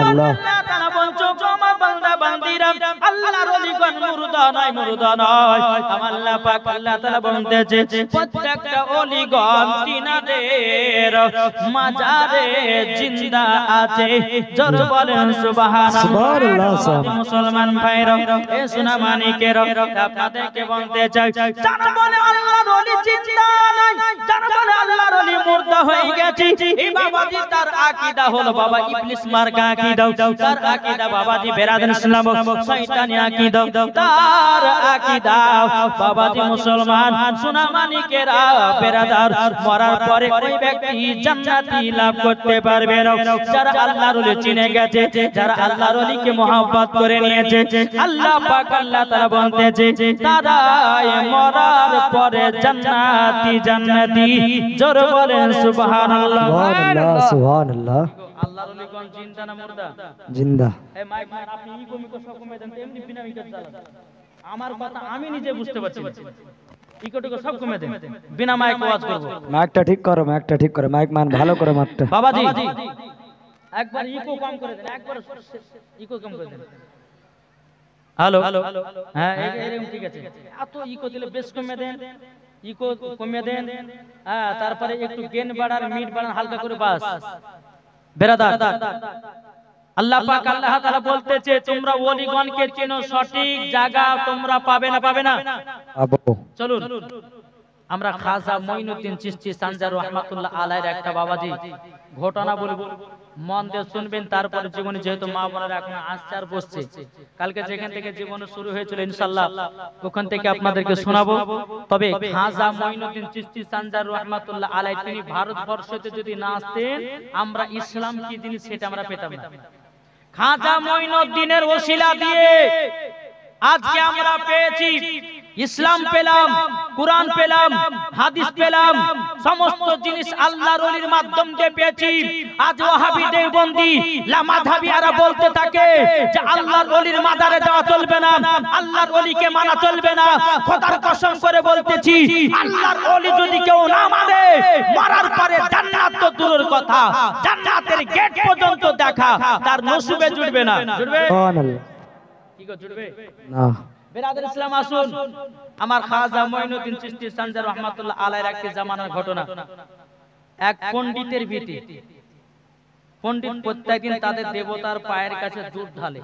আল্লাহ তারা বলছো আমার বান্দা বান্দিরা আল্লাহর ওলিগণ মুর্দা নয় মুর্দা নয়। আমার আল্লাহ পাক আল্লাহ তাআলা বলতেছে প্রত্যেকটা ওলিগণ তিনাদের মাজারে জিন্দা আছে। জোর বলেন সুবহানাল্লাহ। মুসলমান ভাইরা এ সোনা মানিকেরা আপনাদেরকে বলতে চাই, যারা বলে আল্লাহর ওলি জিন্দা নাই, যারা বলে আল্লাহর ওলি মুর্দা হয়ে গেছে, এই বাবাজি তার আকীদা হলো বাবা ইবলিস মার্কা আকীদা। তার আকীদা বাবাজি বেরাদার ইসলাম শয়তানি আকীদা। তার আকীদা বাবাজি মুসলমান সোনা মানিকেরা বেরাদার মরার পরে ওই ব্যক্তি জান্নাতি লাভ করতে পারবে না। যারা আল্লাহর ওলি চিনে গেছে, যারা আল্লাহর ওলিকে মহব্বত করে নিয়েছে, আল্লাহ পাক আল্লাহ তাআলা বলতেছে তারা মরার পরে জান্নাতি জান্নাতি। জোর বলেন সুবহানাল্লাহ সুবহানাল্লাহ। আল্লাহর ওলি কোন জিন্দা না মুর্দা? জিন্দা। এই মাইক মান আপনি ইকো সব কমে দেন, এমনি বিনা মিটার চালান। আমার কথা আমি নিজে বুঝতে পারছি না। ইকোটুকু সব কমে দেন, বিনা মাইক আওয়াজ করব। মাইকটা ঠিক করো, মাইকটা ঠিক করো, মাইক মান ভালো করে মারতে। বাবাজি একবার ইকো কম করে দেন, একবার ইকো কম করে দেন। হ্যালো হ্যাঁ এরকম ঠিক আছে। এত ইকো দিলে বেশ কমে দেন, ইকো কমে দেন। হ্যাঁ তারপরে একটু গেন বাড়ান, মিট বাড়ান হালকা করে, বাস। বেরাদার আল্লাহ পাক আল্লাহ তাআলা বলতেছে তোমরা ওলিগণকে চেনো, সঠিক জায়গা তোমরা পাবে না, পাবে না। চলুন আমরা খাজা মঈনুদ্দিন চিশতি সানজার রাহমাতুল্লাহ আলাইহির একটা বাবাজি ঘটনা বলবো, মন দিয়ে শুনবেন। তারপরে জীবনে যেহেতু মা বোনেরা এখন আসছে আর বসছে, কালকে যেখান থেকে জীবন শুরু হয়েছিল ইনশাআল্লাহ ওখান থেকে আপনাদেরকে শোনাবো। তবে খাজা মঈনুদ্দিন চিশতি সানজার রাহমাতুল্লাহ আলাইহি তিনি ভারতবর্ষতে যদি না আসতেন আমরা ইসলাম কি জিনিস সেটা আমরা পেতাম না। খাজা মঈনুদ্দিনের ওসিলা দিয়ে আজকে আমরা পেয়েছি, ইসলাম পেলাম, কুরআন পেলাম, হাদিস পেলাম, সমস্ত জিনিস আল্লাহর ওলির মাধ্যম দিয়ে পেয়েছি। আজ ওয়াহাবি দেওবন্দি লামাযহাবিয়ারা বলতে থাকে যে আল্লাহর ওলির মাজারে যাওয়া চলবে না, আল্লাহর ওলিকে মানা চলবে না। খোদার কসম করে বলতেছি আল্লাহর ওলি যদি কেউ না মানে মরার পরে জান্নাত তো দূরের কথা, জান্নাতের গেট পর্যন্ত দেখা তার নসিবে জুড়বে না। জুড়বে? সুবহানাল্লাহ। কি গো জুড়বে না? বেরাদার ইসলাম আসুন, আমার খাজা মঈনুদ্দিন চিশতি সানজার রাহমাতুল্লাহ আলাইহির একটি জামানার ঘটনা। এক পণ্ডিতের বিটি, পণ্ডিত প্রত্যেকদিন তাদের দেবতার পায়ের কাছে দুধ ঢালে।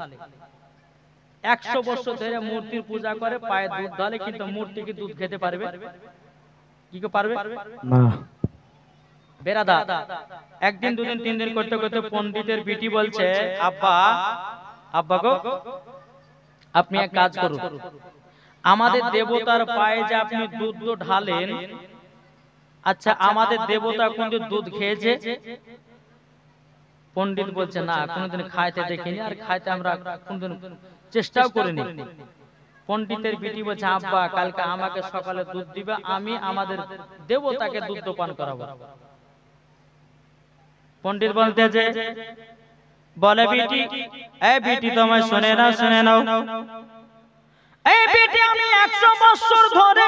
100 বছর ধরে মূর্তির পূজা করে, পায়ে দুধ ঢালে, কিন্তু মূর্তি কি দুধ খেতে পারবে? কি করে পারবে? না। বেরাদার একদিন দুদিন তিন দিন করতে করতে পণ্ডিতের বিটি বলছে আব্বা, আব্বা গো আপনি এক কাজ করুন, আমাদের দেবতার পায়ে যে আপনি দুধ ঢালেন, আচ্ছা আমাদের দেবতা কোনদিন দুধ খেয়েছে? পণ্ডিত বলছে না, কোনদিন খাইতে দেখিনি, আর খাইতে আমরা কোনদিন চেষ্টাও করিনি। পণ্ডিতের বিটি বলছে আব্বা কালকে আমাকে সকালে দুধ দিবে, আমি আমাদের দেবতাকে দুধ পান করাবো। পণ্ডিত বলতেছে, বলে বিটি, এই বিটি তোমায় শুনে নাও, শুনে নাও, এই বিটি আমি 100 বছর ধরে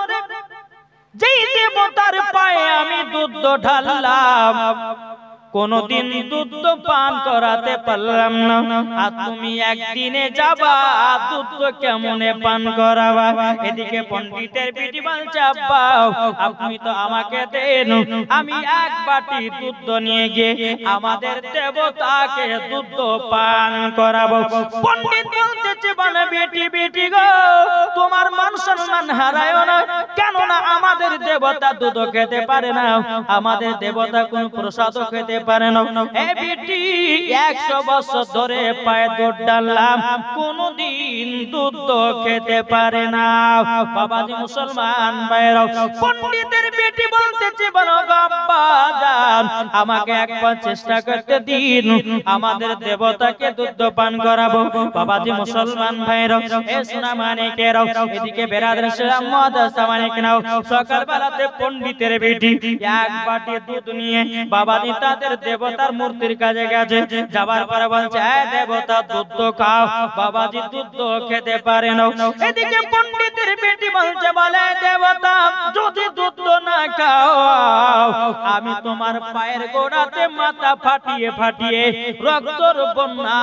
যেই দেবতার পায়ে আমি দুধ ঢাললাম কোনদিন দুধ পান করাতে পারলাম না, আর তুমি একদিনে যাবা দুধ কেমনে পান করাবা? এদিকে পণ্ডিতের বিটি বলছে আব্বা আপনি তো আমাকে দেন, আমি এক বাটি দুধ নিয়ে গিয়ে আমাদের দেবতাকে দুধ পান করাবো। পণ্ডিত বলতেছে বলে বেটি বেটি গো তোমার মান সম্মান হারায়ও না, কেননা আমাদের দেবতা দুধ খেতে পারে না, আমাদের দেবতা কোন প্রসাদও খেতে পারে না। এ বেটি 100 বছর ধরে পায়ে দুধ ঢাললাম, কোনদিন দুধ খেতে পারে না। বাবাজি মুসলমান ভাইরা, পণ্ডিতের বেটি বলতেছে বলো আব্বা জান আমাকে একবার চেষ্টা করতে দিন, আমাদের দেবতাকে দুধ পান করাবো। বাবাজি মুসলমান ভাইরা, এ সোনা মানিকেরাও, এদিকে বেরাদার ইসলাম মাদ্রাসা মানিকরাও, সকাল বেলাতে পণ্ডিতের বেটি এক বাটি দুধ নিয়ে বাবাজি তাদের দেবতার মূর্তির কাছে গেছে। যাবার পরে বলছে দেবতা দুধ খাও, বাবাজি দুধ খেতে পারে না। এদিকে পণ্ডিতের বেটি বলছে বলে দেবতা যদি দুধ না খাও আমি তোমার পায়ের গোড়াতে মাথা ফাটিয়ে ফাটিয়ে রক্তর বন্যা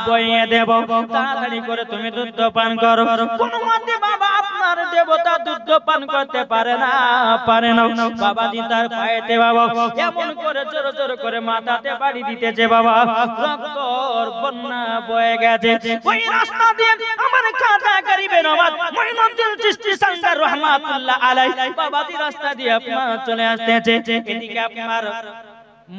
বইয়ে দেব, তাড়াতাড়ি করে তুমি দুধ পান করো। কোন মতে বাবা আপনার দেবতা দুধ পান করতে পারে না বাবাজি তার পায়েতে বাবা এমন করে জোর জোর করে মাথাতে বাড়ি দিতেছে বাবা, রক্তর বন্যা বয়ে গেছে। ওই রাস্তা দিয়ে আমার খাজা গরিবে নওয়াজ মুঈনুদ্দিন চিশতি সরকার রহমাতুল্লাহ আলাইহি বাবাজি রাস্তা দিয়ে আপনার চলে আসতেছে। এদিকে আপনার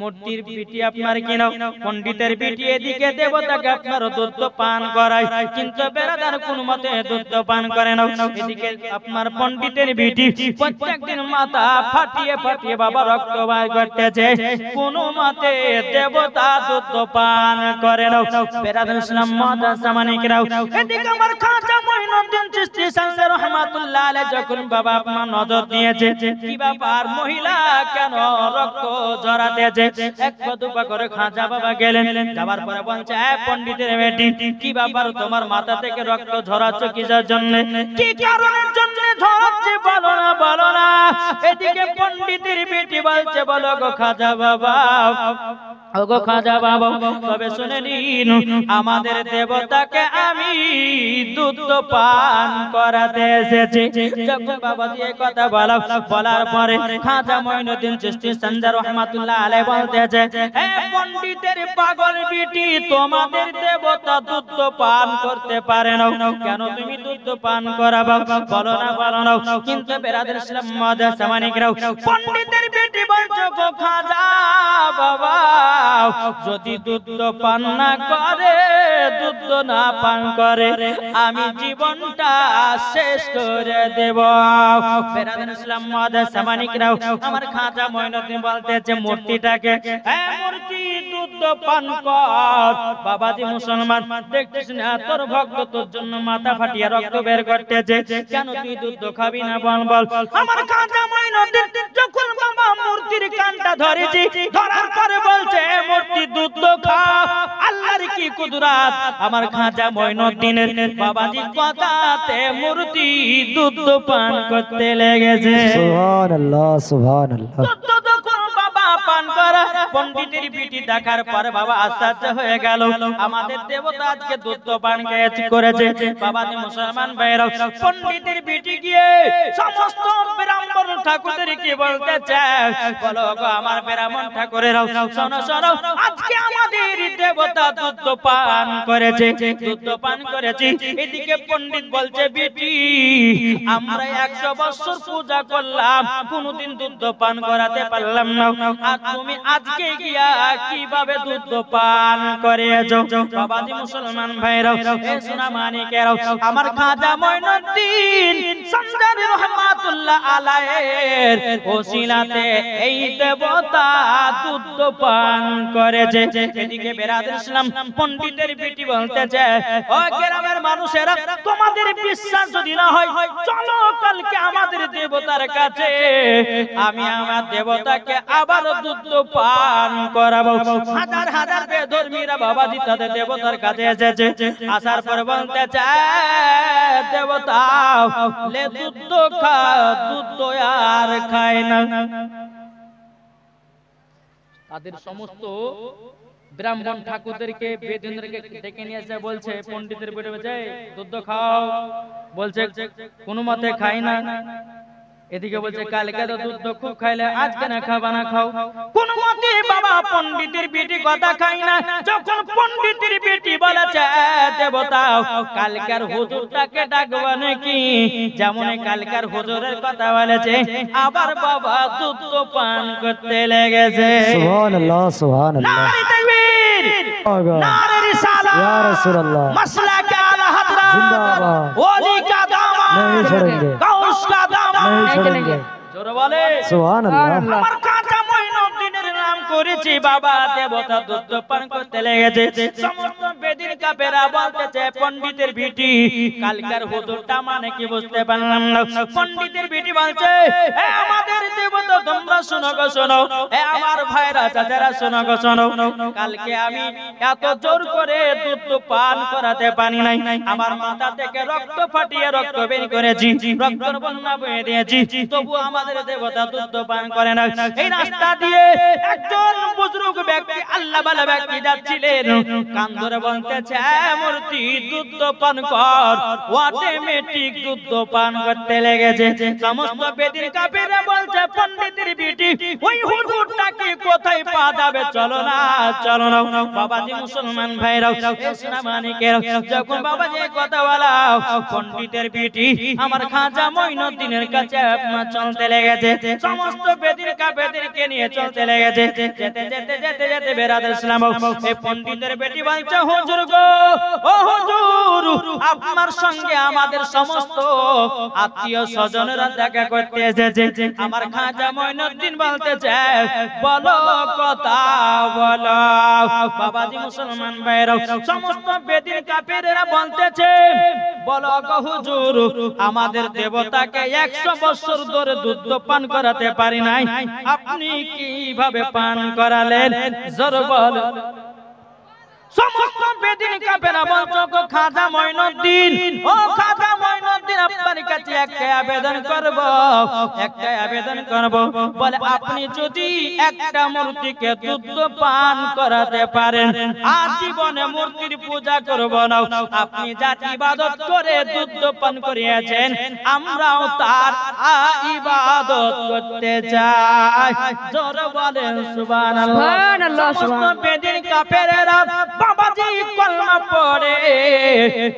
মূর্তির পিটি আপনার কিনা পণ্ডিতের পিটি, এদিকে দেবতাকে আপনার দুধ পান করায়, কিন্তু বেরাদার কোন মতে দুধ পান করে না। এদিকে আপনার পণ্ডিতের পিটি প্রত্যেকদিন মাথা ফাটিয়ে ফাটিয়ে বাবা রক্ত বার করতেছে, কোন মতে দেবতা দুধ পান করে না। বেরাদার ইসলাম মাদ্রাসা মানিকরাও, এদিকে আমার খাজা মুঈনুদ্দিন চিশতি সরকার রহমাতুল্লাহ আলাইহি যখন বাবা আপনার নজর দিয়েছে কি ব্যাপার মহিলা কেন রক্ত ঝরাতে এক পদুপা করে খাজা বাবা গেলেন, যাবার পরে বলছে পণ্ডিতের বেটি কি ব্যাপার তোমার মাথা থেকে রক্ত ঝরাচ্ছ কিসের জন্য, কি কারণের জন্য ঝরাচ্ছে বলো না। এদিকে পণ্ডিতের বেটি বলছে বলো গো খাজা বাবা, ওগো খাজা বাবা তবে শুনে নিন আমাদের দেবতাকে আমি দুধ পান করাতে এসেছি। যখন বাবা দিয়ে কথা বলার পরে খাজা মুঈনুদ্দিন চিশতি সরকার রহমাতুল্লাহ আলাইহি বলতেছে পণ্ডিতের পাগল বিটি তোমাদের দেবতা দুধ পান করতে পারে না, কেন তুমি দুধ পান করাবা বলো না। কিন্তু বেরাদার ইসলাম মাদ্রাসা মানিকরাও, পণ্ডিতের বিটি বলছে গো খাজা বাবা যদি দুধ পান না করে দুধ না পান করে আমি জীবনটা শেষ করে দেব। বেরাদার ইসলাম মাদ্রাসা মানিকরাও, আমার খাজা মুঈনুদ্দিন বলতেছে মূর্তিটাকে মূর্তি দুধ পান কর। বাবাজি মুসলমান দেখছিস না তোর ভক্ত তোর জন্য মাথা ফাটিয়ে রক্ত বের করতেছে, কেন তুই দুধ খাবি না বল। আমার খাজা মুঈনুদ্দিন যখন বাবা মূর্তির কানটা ধরেছি, ধরার পরে বলছে মূর্তি দুধ খা, আল্লাহর কি কুদরত। আমার খাজা মুঈনুদ্দিনের বাবাজি কথাতে মূর্তি দুধ পান করতে লেগেছে। সুবহানাল্লাহ সুবহানাল্লাহ। পান করা পণ্ডিতের পিটি দেখার পরে বাবা আশ্চর্য হয়ে গেল, আমাদের দেবতা আজকে দুধ পান করেছে। বাবাজি মুসলমান ভাইরা পণ্ডিতের পিটি গিয়ে সমস্ত ব্রাহ্মণ ঠাকুরদেরকে বলতে চায় বলো গো আমার ব্রাহ্মণ ঠাকুরেরা শোনো আজকে আমাদের দেবতা দুধ পান করেছে। এদিকে পণ্ডিত বলছে বিটি আমরা 100 বছর পূজা করলাম কোনদিন দুধ পান করাতে পারলাম না, আর তুমি আজকে গিয়া কিভাবে দুধ পান করেছো। বাবাজি মুসলমান ভাইরা সোনা মানিকেরা, আমার খাজা মুঈনুদ্দিন সরকার রহমাতুল্লাহ আলাইহির ওসিলাতে এই দেবতা দুধ পান করেছে। এদিকে বেরাদার ইসলাম পণ্ডিতের বেটি বলতেছে ও গ্রামের মানুষেরা তোমাদের বিশ্বাস যদি না হয় চলো কালকে আমাদের দেবতার কাছে আমি আমার দেবতাকে আবার দুধ পান করাবো। হাজার হাজার বেধর্মীরা বাবাজি তাদের দেবতার কাছে এসেছে, আসার পর বলতে চায় দেবতা লে দুধ খা, দুধ আর খায় না। তাদের সমস্ত ব্রাহ্মণ ঠাকুরদেরকে বেদিনদেরকে ডেকে নিয়ে এসে বলছে পণ্ডিতের বেটে বেঁচে দুধ খাও, বলছে কোনো মতে খাই না। এদিকে বলছে কালকে তো দুধ খুব খাইলে আজকে না খাবা না খাও, কোন মতে বাবা পণ্ডিতের বেটি কথা খাই না। যখন পণ্ডিতের বেটি বলেছে দেবতা কালকার হুজুরটাকে ডাকবা নাকি, যেমন কালকার হুজুরের কথা বলেছে আবার বাবা দুধ পান করতে লেগেছে। সুবহানাল্লাহ সুবহানাল্লাহ। নারে তাকবীর, নারে রিসালাত, ইয়া রাসূলুল্লাহ, মাসলাকে আলা হযরত জিন্দাবাদ, ওলি কা দামান नहीं छोड़ेंगे, গাউস কা দামান नहीं छोड़ेंगे। জোরে বলে সুবহানাল্লাহ। আমার খাজা মুঈনুদ্দিনের নাম করেছি বাবা দেবতা দুধ পান করতে লেগেছে। সমস্ত বেদিন কাফেরা বলতেছে পণ্ডিতের বিটি কালকার হুজুরটা মানে কি বুঝতে পারলাম না। পণ্ডিতের বিটি বলছে এ আমাদের দেবতা তোমরা শোনো গো শোনো, এ আমার ভাইরা চাচারা শোনো গো শোনো, কালকে আমি এত জোর করে দুধ পান করাতে পারি নাই, আমার মাথা থেকে রক্ত ফাটিয়ে রক্ত বের করেছি, রক্তের বন্যা বয়ে দিয়েছি, তবু আমাদের দেবতা দুধ পান করে না। এই রাস্তা দিয়ে একজন বুজুর্গ ব্যক্তি আল্লাহ ওয়ালা ব্যক্তি যাচ্ছিলেন, কান ধরে বলতেছে মূর্তি দুধ পান কর, অটোমেটিক দুধ পান করতে লেগেছে। সমস্ত বেদিন কাফেররা বলছে পণ্ডিতের বিটি ওই হুজুরটাকে কোথায় পাওয়া যাবে, চলো না চলো না। বাবাজি মুসলমান ভাইরা ইসলাম মানিকের যখন বাবাজি কথা বলা পণ্ডিতের বিটি আমার খাজা মঈনুদ্দিনের কাছে চলতে লেগেছে, সমস্ত বেদিন কাফেরদেরকে নিয়ে চলতে লেগেছে। যেতে যেতে যেতে যেতে বেরাদার ইসলাম এই পণ্ডিতের বেটি বলছে হুজুর গো ও হুজুর আপনার সঙ্গে আমাদের সমস্ত আত্মীয় স্বজনেরা দেখা করতে এসেছে। আমার খাজা মঈনুদ্দিন বলতেছে বলো কথা বলো। বাবাজি মুসলমান ভাইরা সমস্ত বেদিন কাফেররা বলতেছে বলো গো হুজুর আমাদের দেবতাকে 100 বছর ধরে দুধ পান করাতে পারি নাই, আপনি কিভাবে পান করালেন, জোর বল। সমস্ত বেদিন কাফেররা বলছো গো খাজা মঈনুদ্দিন ও খাজা মঈনুদ্দিন আপনার কাছে একটা আবেদন করব, একটা আবেদন করব, বলে আপনি যদি একটা মূর্তিকে দুধ পান করাতে পারেন আজীবনে মূর্তির পূজা করব না, আপনি যা ইবাদত করে দুধ পান করিয়েছেন আমরাও তার ইবাদত করতে চাই, জোরে বলেন সুবহানাল্লাহ। সমস্ত বেদিন কাফেররা বাবাজি কলমা পড়ে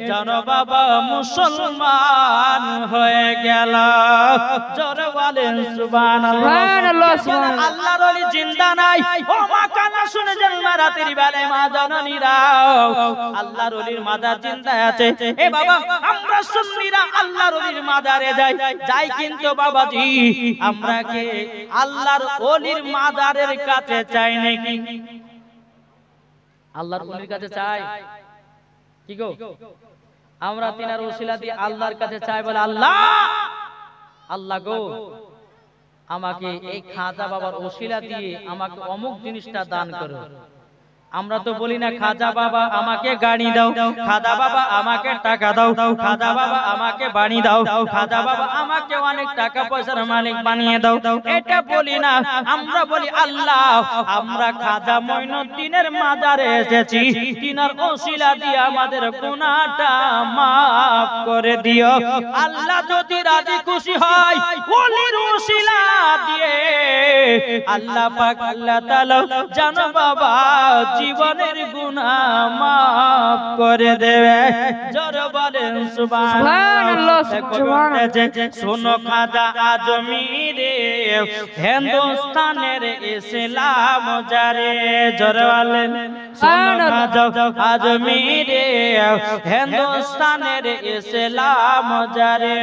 জানো বাবা মুসলমান হয়ে গেল, জোরে বলেন সুবহানাল্লাহ। আল্লাহর ওলি জিন্দা নাই ও মা কান্না শুনে জন্মা রাতের বেলায় মা জননীরা আল্লাহর ওলির মাজার জিন্দা আছে। এ বাবা আমরা সুন্নিরা আল্লাহর ওলির মাজারে যাই যাই, কিন্তু বাবাজি আমরা কি আল্লাহর ওলির মাজারের কাছে চাই নাকি? আল্লাহর ওলির কাছে চাই কি গো? আমরা তিনার ওসিলা দিয়ে আল্লাহর কাছে চাই, বলে আল্লাহ আল্লাহ গো আমাকে এই খাজা বাবার ওসিলা দিয়ে আমাকে অমুক জিনিসটা দান করো। আমরা তো বলি না খাজা বাবা আমাকে গাড়ি দাও, খাজা বাবা আমাকে টাকা দাও, খাজা বাবা আমাকে বাড়ি দাও, খাজা বাবা আমাকে অনেক টাকা পয়সার মালিক বানিয়ে দাও, এটা বলি না। আমরা বলি আল্লাহ আমরা খাজা মঈনুদ্দিনের মাজারে এসেছি, তিনার ওসিলা দিয়ে আমাদের গুনাহটা maaf করে দিও। আল্লাহ যদি রাজি খুশি হয় ওলির ওসিলা দিয়ে আল্লাহ পাক আল্লাহ তাআলা জানো বাবা জীবনের গুনাহ maaf করে দেবে, জোরে বলেন সুবহানাল্লাহ সুবহানাল্লাহ। শোনো খাজা আজমিরে হিন্দুস্তানের ইসলাম জারে, জোরে বলেন শোনো খাজা আজমিরে হিন্দুস্তানের ইসলাম জারে,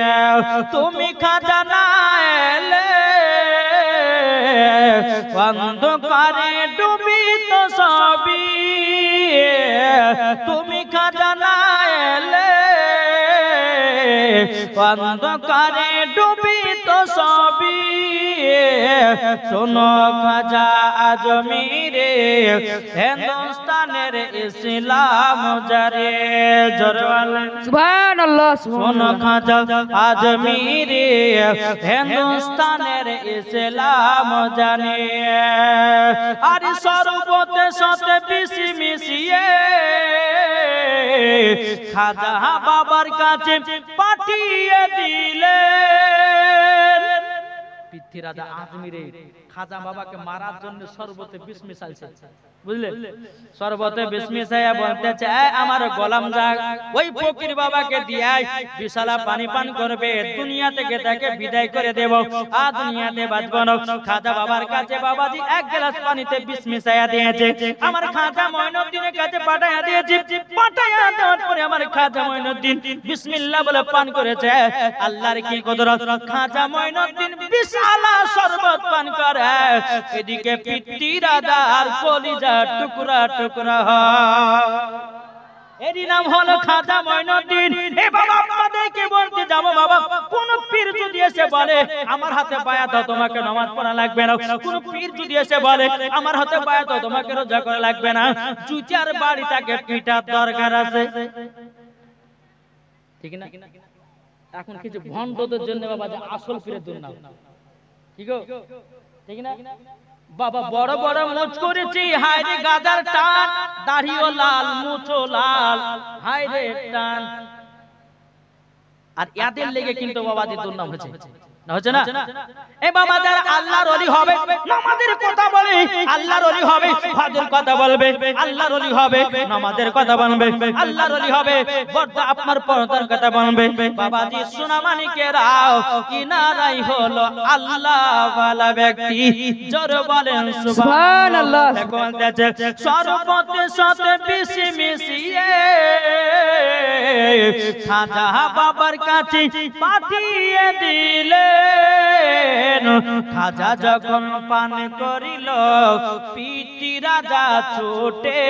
তুমি খাজা না এলে অন্ধকারে ডুবিত সবই, তুমি খাজা না এলে অন্ধকারে ডুবিত সবই। শোনো খাজা আজমিরে হিন্দুস্তানের ইসলাম জারে, জোরে বলেন সুবহানাল্লাহ। শোনো খাজা আজমিরে হিন্দুস্তানের ইসলাম জানে, আর সর্বতে সাথে পিছি মিশিয়ে খাজা বাবার কাছে পাঠিয়ে দিলেন। পৃথ্বীরাজ আজমিরে খাজা বাবাকে মারার জন্য সর্বতে বিষ মিশাইছে, বুঝলেন? সর্বতে বিষ মিশাইয়া বলতেছে আমার গোলাম যা ওই ফকির বাবাকে দিয়ে বিশালা পানি পান করবে, দুনিয়া থেকে তাকে বিদায় করে দেব, আর দুনিয়াতে বাঁচবো না। খাজা বাবার কাছে বাবাজি এক গ্লাস পানিতে বিষ মিশাইয়া দিয়েছে, আমার খাজা মঈনুদ্দিনের কাছে পাঠাইয়া দিয়েছে। পাঠাইয়া দেওয়ার পরে আমার খাজা মঈনুদ্দিন বিসমিল্লাহ বলে পান করেছে। আল্লাহর কি কুদরত, খাজা মঈনুদ্দিন বিশালা শরবত পান করে, এদিকে পিত্তি রাজার কলিজা টুকরা টুকরা হয়। এরই নাম হলো খাজা মঈনুদ্দিন। এ বাবা আপনাদেরকে বলতে যাবো বাবা, কোন পীর যদি এসে বলে আমার হাতে বায়াত দাও তোমাকে নামাজ পড়া লাগবে না, কোন পীর যদি এসে বলে আমার হাতে বায়াত দাও তোমাকে রোজা করা লাগবে না, জুতার বাড়ি তাকে পিটার দরকার আছে, ঠিক না? এখন কিছু ভণ্ডদের জন্য বাবা যে আসল পীরের দুর্নাম, ঠিক ঠিক না? বাবা বড় বড় মুচ করেছি, হায় রে গাজার টান, দাড়িও লাল মুচো লাল, হায় রে টান। আর এদের লেগে কিন্তু বাবাজি দুর্নাম হয়েছে, না হচ্ছে না? এ বাবা যারা আল্লাহর ওলি হবে, নামাজের কথা বলে আল্লাহর ওলি হবে, হজের কথা বলবে আল্লাহর ওলি হবে, নামাজের কথা বলবে আল্লাহর ওলি হবে, বড় আপনার পর্দার কথা বলবে। বাবাজি সোনা মানিকেরাও কিনারাই হলো আল্লাহ ওয়ালা ব্যক্তি, জোরে বলেন সুবহানাল্লাহ। সর্বতে সাথে মিশি মিশিয়ে খাজা বাবার কাছে পাঠিয়ে দিলে, খাজা যখন পান করিল পিটি রাজা ছুটে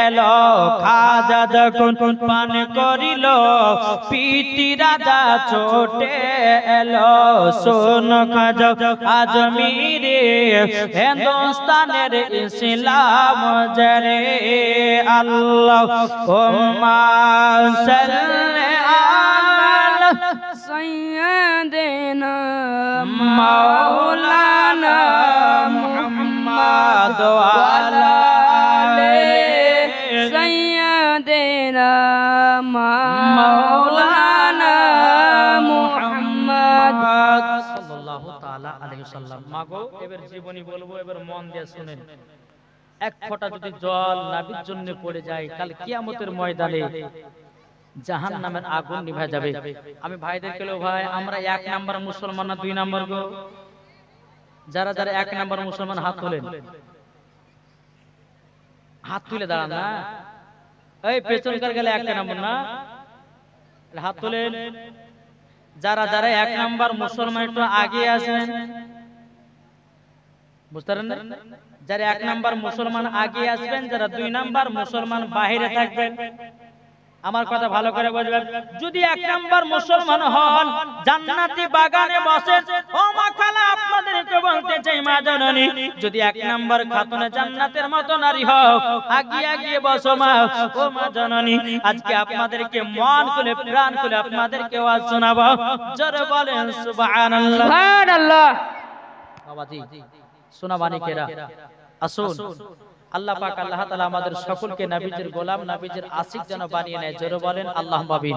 এলো, খাজা যখন পান করিল পিটি রাজা ছুটে এলো। শোন খাজা আজমিরে হিন্দুস্তানের ইসলাম জরে আল্লাহুম্মা সাল্লি আলা সাইয়্যিদিনা মাওলানা মুহাম্মদ ওয়া আলা আলি সাইয়্যিদিনা মাওলানা মুহাম্মদ সাল্লাল্লাহু তাআলা আলাইহি ওয়াসাল্লাম। মাগো এবার জীবনী বলবো, এবার মন দিয়ে শুনেন। এক ফোঁটা যদি জল নাবির জন্য পড়ে যায়, কাল কিয়ামতের ময়দানে জাহান্নামের আগুন নিভা যাবে। আমি ভাইদের কেলো ভাই, আমরা এক নাম্বার মুসলমান না দুই নাম্বার গো? যারা যারা এক নাম্বার মুসলমান হাত তোলেন, হাত তুলে দাঁড়ান না, এই পেছনকার গেলে এক নাম্বার না, হাত তোলেন। যারা যারা এক নাম্বার মুসলমান একটু আগে আসেন, বুঝতে পারেন না? যারা এক নাম্বার মুসলমান আগে আসবেন, যারা দুই নাম্বার মুসলমান বাহিরে থাকবেন। আমার কথা ভালো করে বুঝবেন। যদি এক নাম্বার মুসলমান হন, জান্নাতি বাগানে বসেন, ও মা খালা আপনাদেরকে বলতে চাই মা জননী, যদি এক নাম্বার খাতুনে জান্নাতের মতো নারী হও, আগিয়ে আগিয়ে বসো মা, ও মা জননী। আজকে আপনাদেরকে মন খুলে প্রাণ খুলে আপনাদেরকে ওয়াজ শোনাবো, জোরে বলেন সুবহানাল্লাহ সুবহানাল্লাহ। বাবাজি সোনা মানিকেরা আসুন, আল্লাহ পাক আল্লাহ তাআলা আমাদের সকলকে নবীজির গোলাম নবীজির আশিক যেন বানিয়ে নেয়, জোরে বলেন আল্লাহুম্মা আমিন।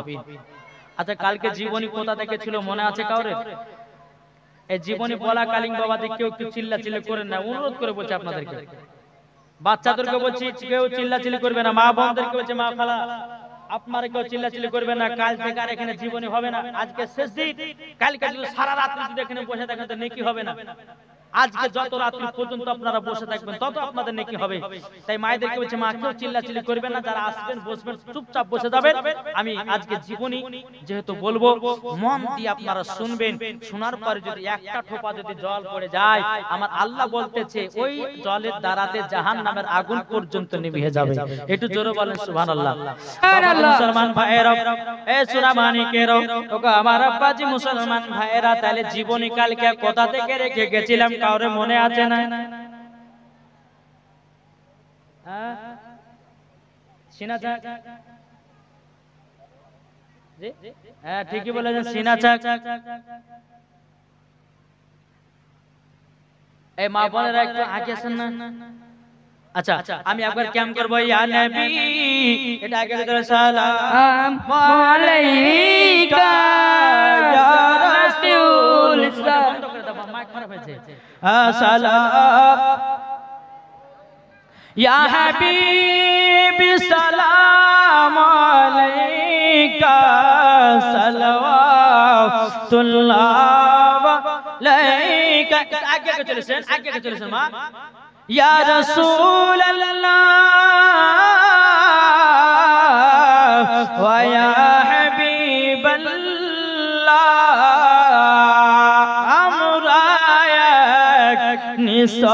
আচ্ছা কালকে জীবনী কোথা থেকে ছিল মনে আছে কাউরে? এই জীবনী বলা কালীন বাবাজি কেউ একটু চিল্লাচিল্লি করেন না, অনুরোধ করে বলছি আপনাদেরকে। বাচ্চাদেরকে বলছি কেউ চিল্লাচিল্লি করবে না, মা বোনদেরকে বলছি মা খালা আপনারা কেউ চিল্লাচিল্লি করবে না, কাল থেকে আর এখানে জীবনী হবে না। আজকে শেষ দিন, কালকে যদি সারা রাত যদি এখানে বসে থাকেন তো নেকি হবে না। আজকে যত রাত্রি পর্যন্ত আপনারা বসে থাকবেন তত আপনাদের নেকি হবে। তাই মায়েদেরকে বলছে মা কেউ চিল্লাচিল্লি করবেন না, যারা আসবেন বসবেন চুপচাপ বসে যাবেন। আমি আজকে জীবনী যেহেতু বলবো, মন দিয়ে আপনারা শুনবেন। শোনার পরে যদি একটা ঠোপা যদি জল পড়ে যায়, আমার আল্লাহ বলতেছে ওই জলের দ্বারাতে জাহান্নামের আগুন পর্যন্ত নিভিয়ে যাবে। একটু জোরে বলেন সুবহানাল্লাহ। মুসলমান ভাইরা, এ সোনা মানিকেরা, ওগো আমার আব্বাজি মুসলমান ভাইরা, তাহলে জীবনী কালকে কোথা থেকে রেখে গেছিলাম কাউরে মনে আছে না? সিনাচাক, হ্যাঁ ঠিকই বলেছেন সিনাচাক। এই মা বোনেরা একটু আগে আসেন না। আচ্ছা আমি একবার ক্যাম করবো, ইয়া নবী এটা আগে ধরে সালাম আলাইকা ইয়া রাসূল, বন্ধ করে দাও মাইক খারাপ হয়েছে। সালাম ইয়া হাবিবি সালাম আলাইকা সালাওয়াতুল্লাহ আলাইকা। আগে চলেছেন, আগে চলেছেন মা। ইয়া রাসূলুল্লাহ ওয়া ইয়া হাবিবাল্লাহ, আমরা এক নিঃসরি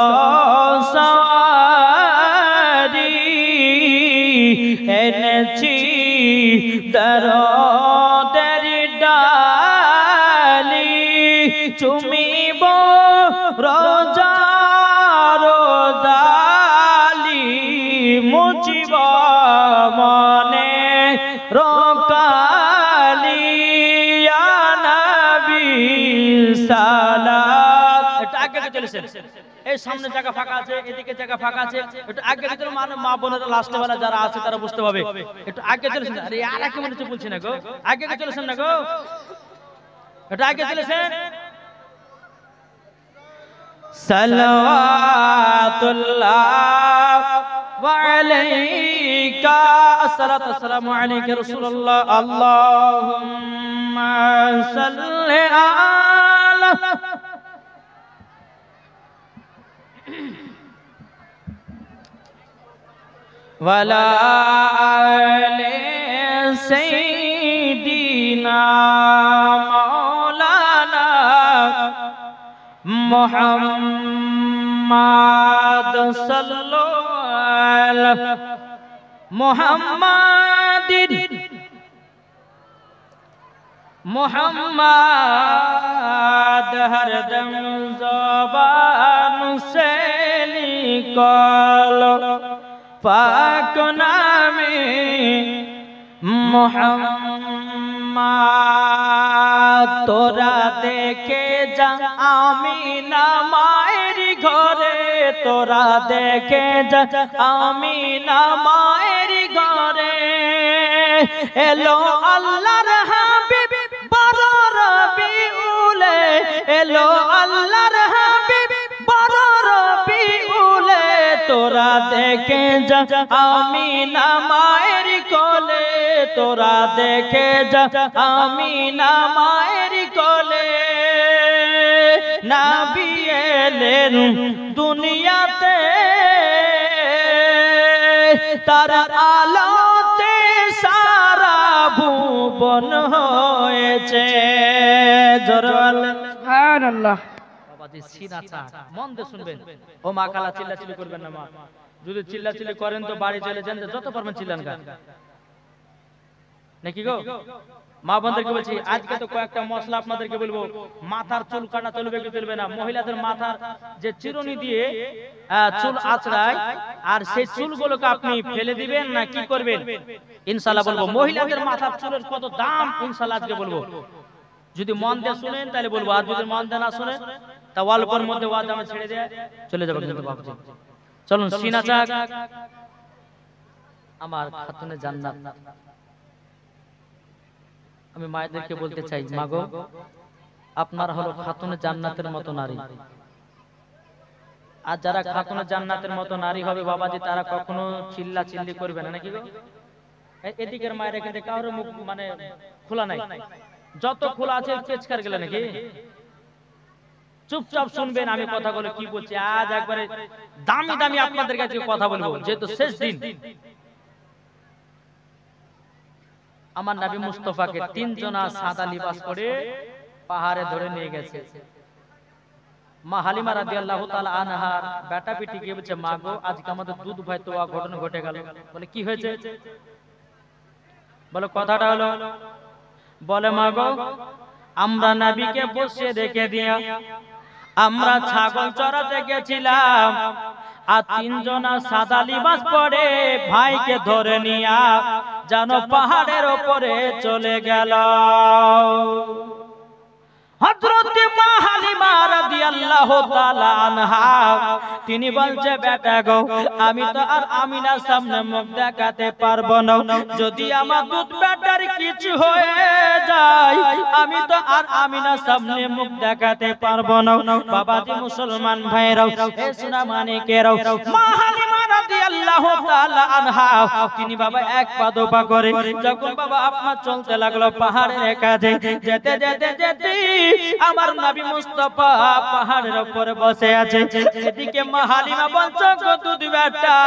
এনেছ এনেছি দরদের ডালি চুমিব রোজা রোজালি মুচিব মনে রকালি ইয়া নবী সালাম। এটা আগে চলেছেন, এই সামনে জায়গা ফাঁকা আছে, এদিকে জায়গা ফাঁকা আছে, একটু আগে চলে মা বোনেরা লাস্টে বেলা যারা আছে তারা বুঝতে পাবে, একটু আগে চলেছেন। আরে আর কি মনে হচ্ছে বলছি না গো, আগে চলেছেন না গো, একটু আগে চলেছেন। সালাওয়াতুল্লাহ ওয়া আলাইকা আসসালাতু ওয়াসসালামু আলাইকা রাসূলুল্লাহ আল্লাহুম্মা সাল্লি আলা ওয়ালা আলি সাইয়্যিদিনা মাওলানা মুহাম্মাদ সাল্লাল্লাহু মুহাম্মাদ হরদম ज़बान से निकल पाक नामे मुहम्मद तोरा देखे जा आमीना माয়ের ঘরে তোরা দেখে যা আমিনা মায়ের ঘরে এলো আল্লাহর হাবিব বড় রবিউলে এলো আল্লাহর হাবিব বড় রবিউলে তোরা দেখে যা আমিনা মায়ের কোলে তোরা দেখে যা আমিনা মায়ের কোলে নবী এলেন দুনিয়াতে তার আলোতে সারা ভুবন হয়েছে সুবহানাল্লাহ। বাবাজি সিনা চাক মন দিয়ে শুনবেন, ও মা কালা চিল্লাচিল্লি করবেন না মা, যদি চিল্লাচিল্লি করেন তো বাড়ি চলে যান, যত পারবেন চিল্লান গান নাকি গো। মা বোনদেরকে বলছি আজকে তো কয়েকটা মশলা আপনাদেরকে বলবো, মাথার চুল কাটা চলবে কি চলবে না, মহিলাদের মাথার যে চিরুনি দিয়ে চুল আঁচড়ায় আর সেই চুলগুলোকে আপনি ফেলে দিবেন না কি করবেন ইনশাআল্লাহ বলবো। মহিলাদের মাথার চুলের কত দাম ইনশাআল্লাহ আজকে বলবো, যদি মন দিয়ে শুনেন তাহলে বলবো, আর যদি মন দিয়ে না শুনেন তা অল্পের মধ্যে ওয়াজ আমি ছেড়ে দিয়ে চলে যাবো কিন্তু বাবুজি। চলুন সিনা চাক আমার খাতুনে জান্নাত। আমি মায়েদেরকে বলতে চাই, মাগো আপনার হলো খাতুনে জান্নাতের মতো নারী, আর যারা খাতুনে জান্নাতের মতো নারী হবে বাবাজি তারা কখনো চিল্লা চিল্লি করবে না নাকি গো। এদিকের মায়ের এখানে কারোর মুখ মানে খোলা নাই, যত খোলা আছে পেচকার গেলে নাকি, চুপচাপ শুনবেন আমি কথাগুলো কি বলছি। আজ একবারে দামি দামি আপনাদের কাছে কথা বলবো, যেহেতু শেষ দিন। আমার নবী মুস্তাফাকে তিনজনা সাদা লিবাস পরে পাহাড়ে ধরে নিয়ে গেছে। মা হালিমা রাদিয়াল্লাহু তাআলা আনহার বেটা পিটি গিয়ে বলছে, মা গো আজকে আমাদের দুধ ভাই তো ঘটনা ঘটে গেল। বলে কি হয়েছে, বলে কথাটা হলো, বলে মা গো আমরা নবীকে বসিয়ে রেখে দিয়া আমরা ছাগল চড়াতে গেছিলাম, আর তিনজনা সাদা লিবাস পরে ভাইকে ধরে নিয়া যেন পাহাড়ের উপরে চলে গেল। হযরত মা হালিমা রাদিয়াল্লাহু তাআলা আনহা তিনি বলছে, বেটা গো আমি তো আর আমিনার সামনে মুখ দেখাতে পারবো না, যদি আমার দুধ বেটার কিছু হয়ে যায় আমি তো আর আমিনার সামনে মুখ দেখাতে পারবো না। বাবাজি মুসলমান ভাইরাও এ সোনা মানিকেরাও, মা হালিমা রাদিয়াল্লাহু তাআলা আনহা তিনি বাবা এক পা দো পা করে যখন বাবা আপনার চলতে লাগলো পাহাড়ের কাছে, যেতে যেতে যেতে আমার নবী মুস্তাফা পাহাড়ের উপরে বসে আছে। এদিকে মা হালিমা বলছে, গো দুধ বেটা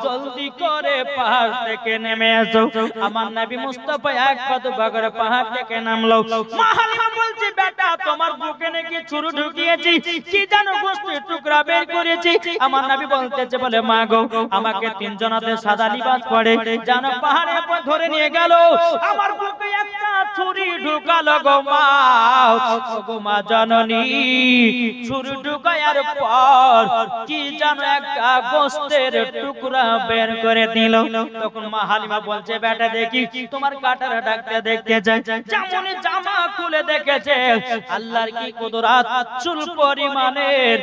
জলদি করে পাহাড় থেকে নেমে এসো। আমার নবী মুস্তাফা এক পা দো পা করে পাহাড় থেকে নামলো। মা হালিমা বলছে, বেটা তোমার বুকে নাকি ছুরি ঢুকিয়েছি, কি জানো গোশতের টুকরা বের করেছি। আমার নবী বলতেছে, বলে মা গো আমাকে তিনজনাতে সাদা লিবাস পরে যেন পাহাড়ের উপর ধরে নিয়ে গেল, আমার বুকে একটা ছুরি ঢুকালো গো মা, গো মা জননী। ছুরি ঢুকায়ার পর কি যেন একটা গোশতের টুকরা বের করে দিল। তখন মা হালিমা বলছে বেটা দেখি তোমার কাটার ডাকতে দেখতে যায়। যেমন জামা খুলে দেখেছে আল্লাহর কি কুদরত, চুল পরিমাণের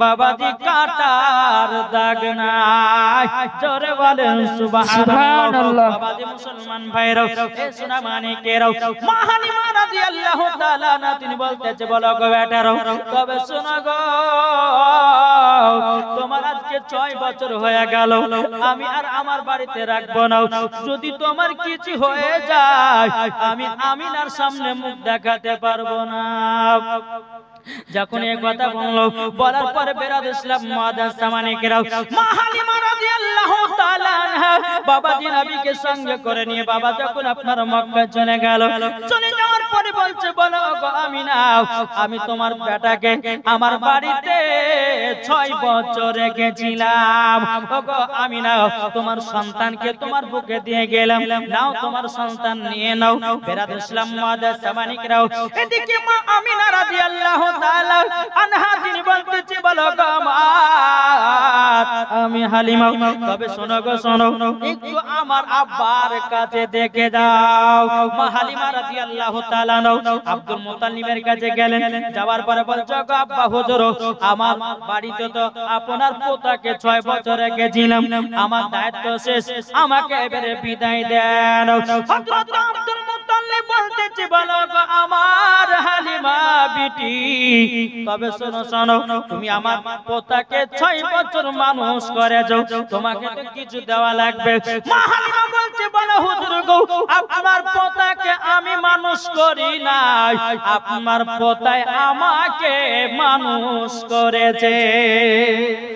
বাবাজি কাটার দাগ নাই। জোরে বলেন সুবহানাল্লাহ। বাবাজি মুসলমান ভাইরা এ সোনা মানিকেরাও, মা হালিমা রাদিয়াল্লাহু তাআলা না তিনি বলতেছে বলো গো বেটারাও, তবে শোনো গো তোমার আজকে 6 বছর হয়ে গেল, আমি আর আমার বাড়িতে রাখবো না। যদি তোমার কিছু হয়ে যায় আমি আমিনার সামনে মুখ দেখাতে পারবো না। যখন এই কথা বললো, বলার পরে বেরাদ ইসলাম মুআদ্দাস সামানিকেরাও, মা হালিমা রাদিয়াল্লাহু তাআলা আনহা বাবাজি নবীকে সঙ্গে করে নিয়ে বাবা যখন আপনার মক্কা চলে গেল, চলে যাওয়ার পরে বলছে বলো গো আমিনা আমি তোমার বেটাকে আমার বাড়িতে 6 বছর রেখেছিলাম। ওগো আমিনা তোমার সন্তানকে তোমার বুকে দিয়ে গেলাম, নাও তোমার সন্তান নিয়ে নাও। বেরাদ ইসলাম মুআদ্দাস সামানিকেরাও, এদিকে মা আমিনা রাদিয়াল্লাহু তাআলা আনহা তিনি বলতেছে বলো গো আমার আমি হালিমা, তবে শোনো গো শোনো একটু আমার আব্বার কাছে দেখে দাও। মা হালিমা রাদিয়াল্লাহু তাআলা আব্দুল মুত্তালিবের কাছে গেলেন, যাওয়ার পরে বলছো গো আব্বা হুজুর আমার বাড়িতে তো আপনার পোতাকে 6 বছর রেখেছিলাম, আমার দায়িত্ব শেষ, আমাকে এবারে বিদায় দেন। হযরত আব্দুল মুত্তালিব বলতেছে বলো গো আমার হালিমা বিটি, তবে শোনো শোনো তুমি আমার পোতাকে 6 বছর মানুষ করেছো, তোমাকে তো কিছু দেওয়া লাগবে। মা হালিমা বলছে বলো হুজুর গো আপনার পোতাকে আমি মানুষ করি নাই, আপনার পোতায় আমাকে মানুষ করেছে।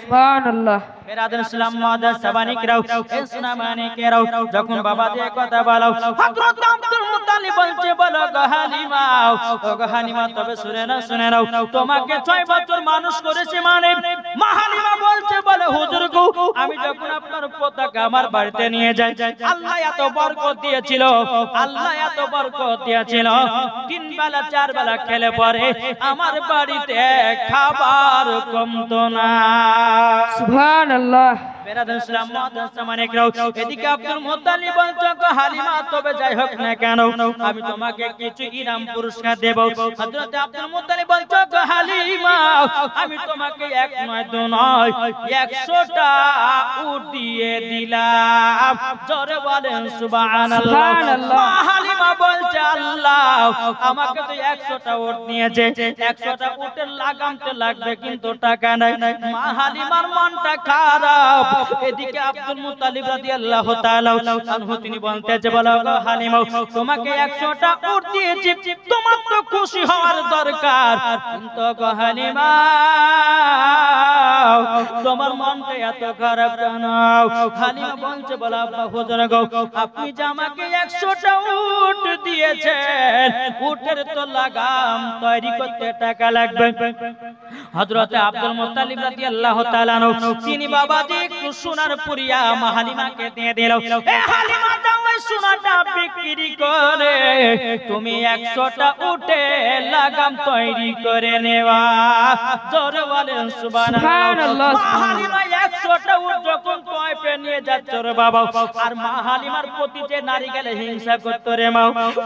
সুবহানাল্লাহ। বেরাদার ইসলাম মুআদ্দাস সাবানিকরাও এ সোনা মানিকেরাও, যখন বাবা দিয়ে কথা বলো, হযরত আব্দুল মুত্তালিব বলছে বলো গো হালিমা, ও গো হালিমা তবে শুনে নাও তোমাকে 6 বছর মানুষ করেছে মানে। মা হালিমা বলছে বলে হুজুর গো আমি যখন আপনার পোতাকে আমার বাড়িতে নিয়ে যাই, আল্লাহ এত বরকত দিয়েছিল, আল্লাহ এত বরকত দিয়েছিল 3 বেলা 4 বেলা খেলে পরে আমার বাড়িতে খাবার কমতো না। সুবহানাল্লাহ। বেরাদার ইসলাম মুআদ্দাস সামানিকরাও, এদিকে আব্দুল মুত্তালিব বলছে গো হালিমা তবে যাই হোক না কেন আমি তোমাকে কিছু ইনাম পুরস্কার দেব। হযরত আব্দুল মুত্তালিব বলছে গো হালিমা আমি তোমাকে 1 নয় 2 নয় 100টা উট দিয়ে দিলাম। জোরে বলেন সুবহানাল্লাহ। মা হালিমা বলছে আল্লাহ আমাকে তো 100টা উট নিয়েছে, 100টা উটের লাগাম তো লাগবে কিন্তু টাকা নাই। মা হালিমার মনটা খারাপ। এদিকে আব্দুল মুত্তালিব রাদিয়াল্লাহু তাআলা আনহু তিনি বলতেছে বলো গো হালিমা তোমাকে 100টা উট দিয়েছি, তোমার তো খুশি হওয়ার দরকার, কিন্তু গো হালিমা তোমার মনটা এত খারাপ কেন? হালিমা বলছে বলো আব্বা হুজুর গো আপনি যে আমাকে 100টা উট দিয়েছেন, উটের তো লাগাম তৈরি করতে টাকা লাগবে। হযরত আব্দুল মুত্তালিব রাদিয়াল্লাহু তাআলা তিনি বাবাজি একটু সোনার পুরিয়া মা হালিমাকে দিয়ে দিল। এ হালিমা যাও এই সোনাটা বিক্রি করে তুমি 100টা উটে লাগাম তৈরি করে নেওয়া। জোরে বলেন সুবহানাল্লাহ। মা হালিমা 100টা উট যখন কয়পে নিয়ে যাচ্ছে রে বাবা, আর মা হালিমার প্রতি যে নারী গেলে হিংসা করতে রে মা,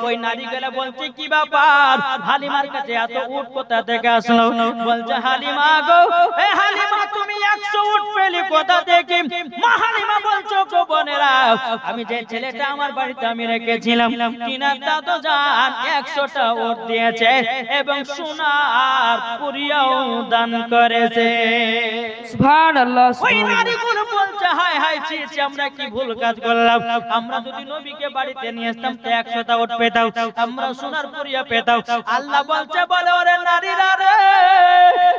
ওই নারী গেলে বলছে কি ব্যাপার হালিমার কাছে এত উট কোথা থেকে আসলো? বলছে হালিমা গো এ হালিমা তুমি 100 উট পেলি কোথা থেকে? মা হালিমা বলছো গো বোনেরা আমি যে ছেলেটা আমার বাড়িতে আমি রেখেছিলাম তিনার দাদু জান 100টা উট দিয়েছে এবং সোনার পুরিয়াও দান করেছে। সুবহানাল্লাহ। ওই নারীগুলো বলছে হায় হায় ছি ছি আমরা কি ভুল কাজ করলাম, আমরা যদি নবীকে বাড়িতে নিয়ে আসতাম তো 100টা উট পেতাম, আমরা সোনার পুরিয়া পেতাম। আল্লাহ বলছে বলে ওরে নারীরা রে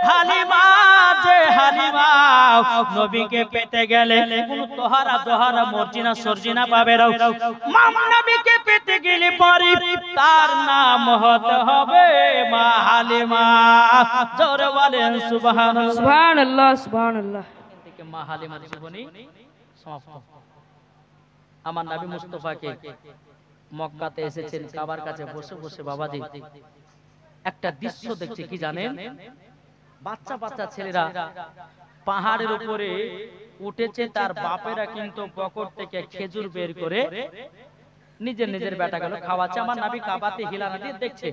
হালিমা যে হালিমা নবীকে পেতে গেলে কোন তোহারা দোহারা মর্জিনা সরজিনা পাবে না, মামা নবীকে পেতে গেলে পরে তার নাম হতে হবে মা হালিমা। জোরে বলেন সুবহানাল্লাহ। সুবহানাল্লাহ। সুবহানাল্লাহ। মা হালিমার জীবনী সমাপ্ত। আমার নবী মুস্তাফাকে মক্কাতে এসেছেন, কাবার কাছে বসে বসে বাবাজি একটা দৃশ্য দেখছে, কি জানেন? বাচ্চা বাচ্চা ছেলেরা পাহাড়ের উপরে উঠেছে, তার বাপেরা কিন্তু পকেট থেকে খেজুর বের করে নিজের নিজের বেটাগুলো খাওয়াচ্ছে। আমার নবী কাবাতে হিলানা দিয়ে দেখছে।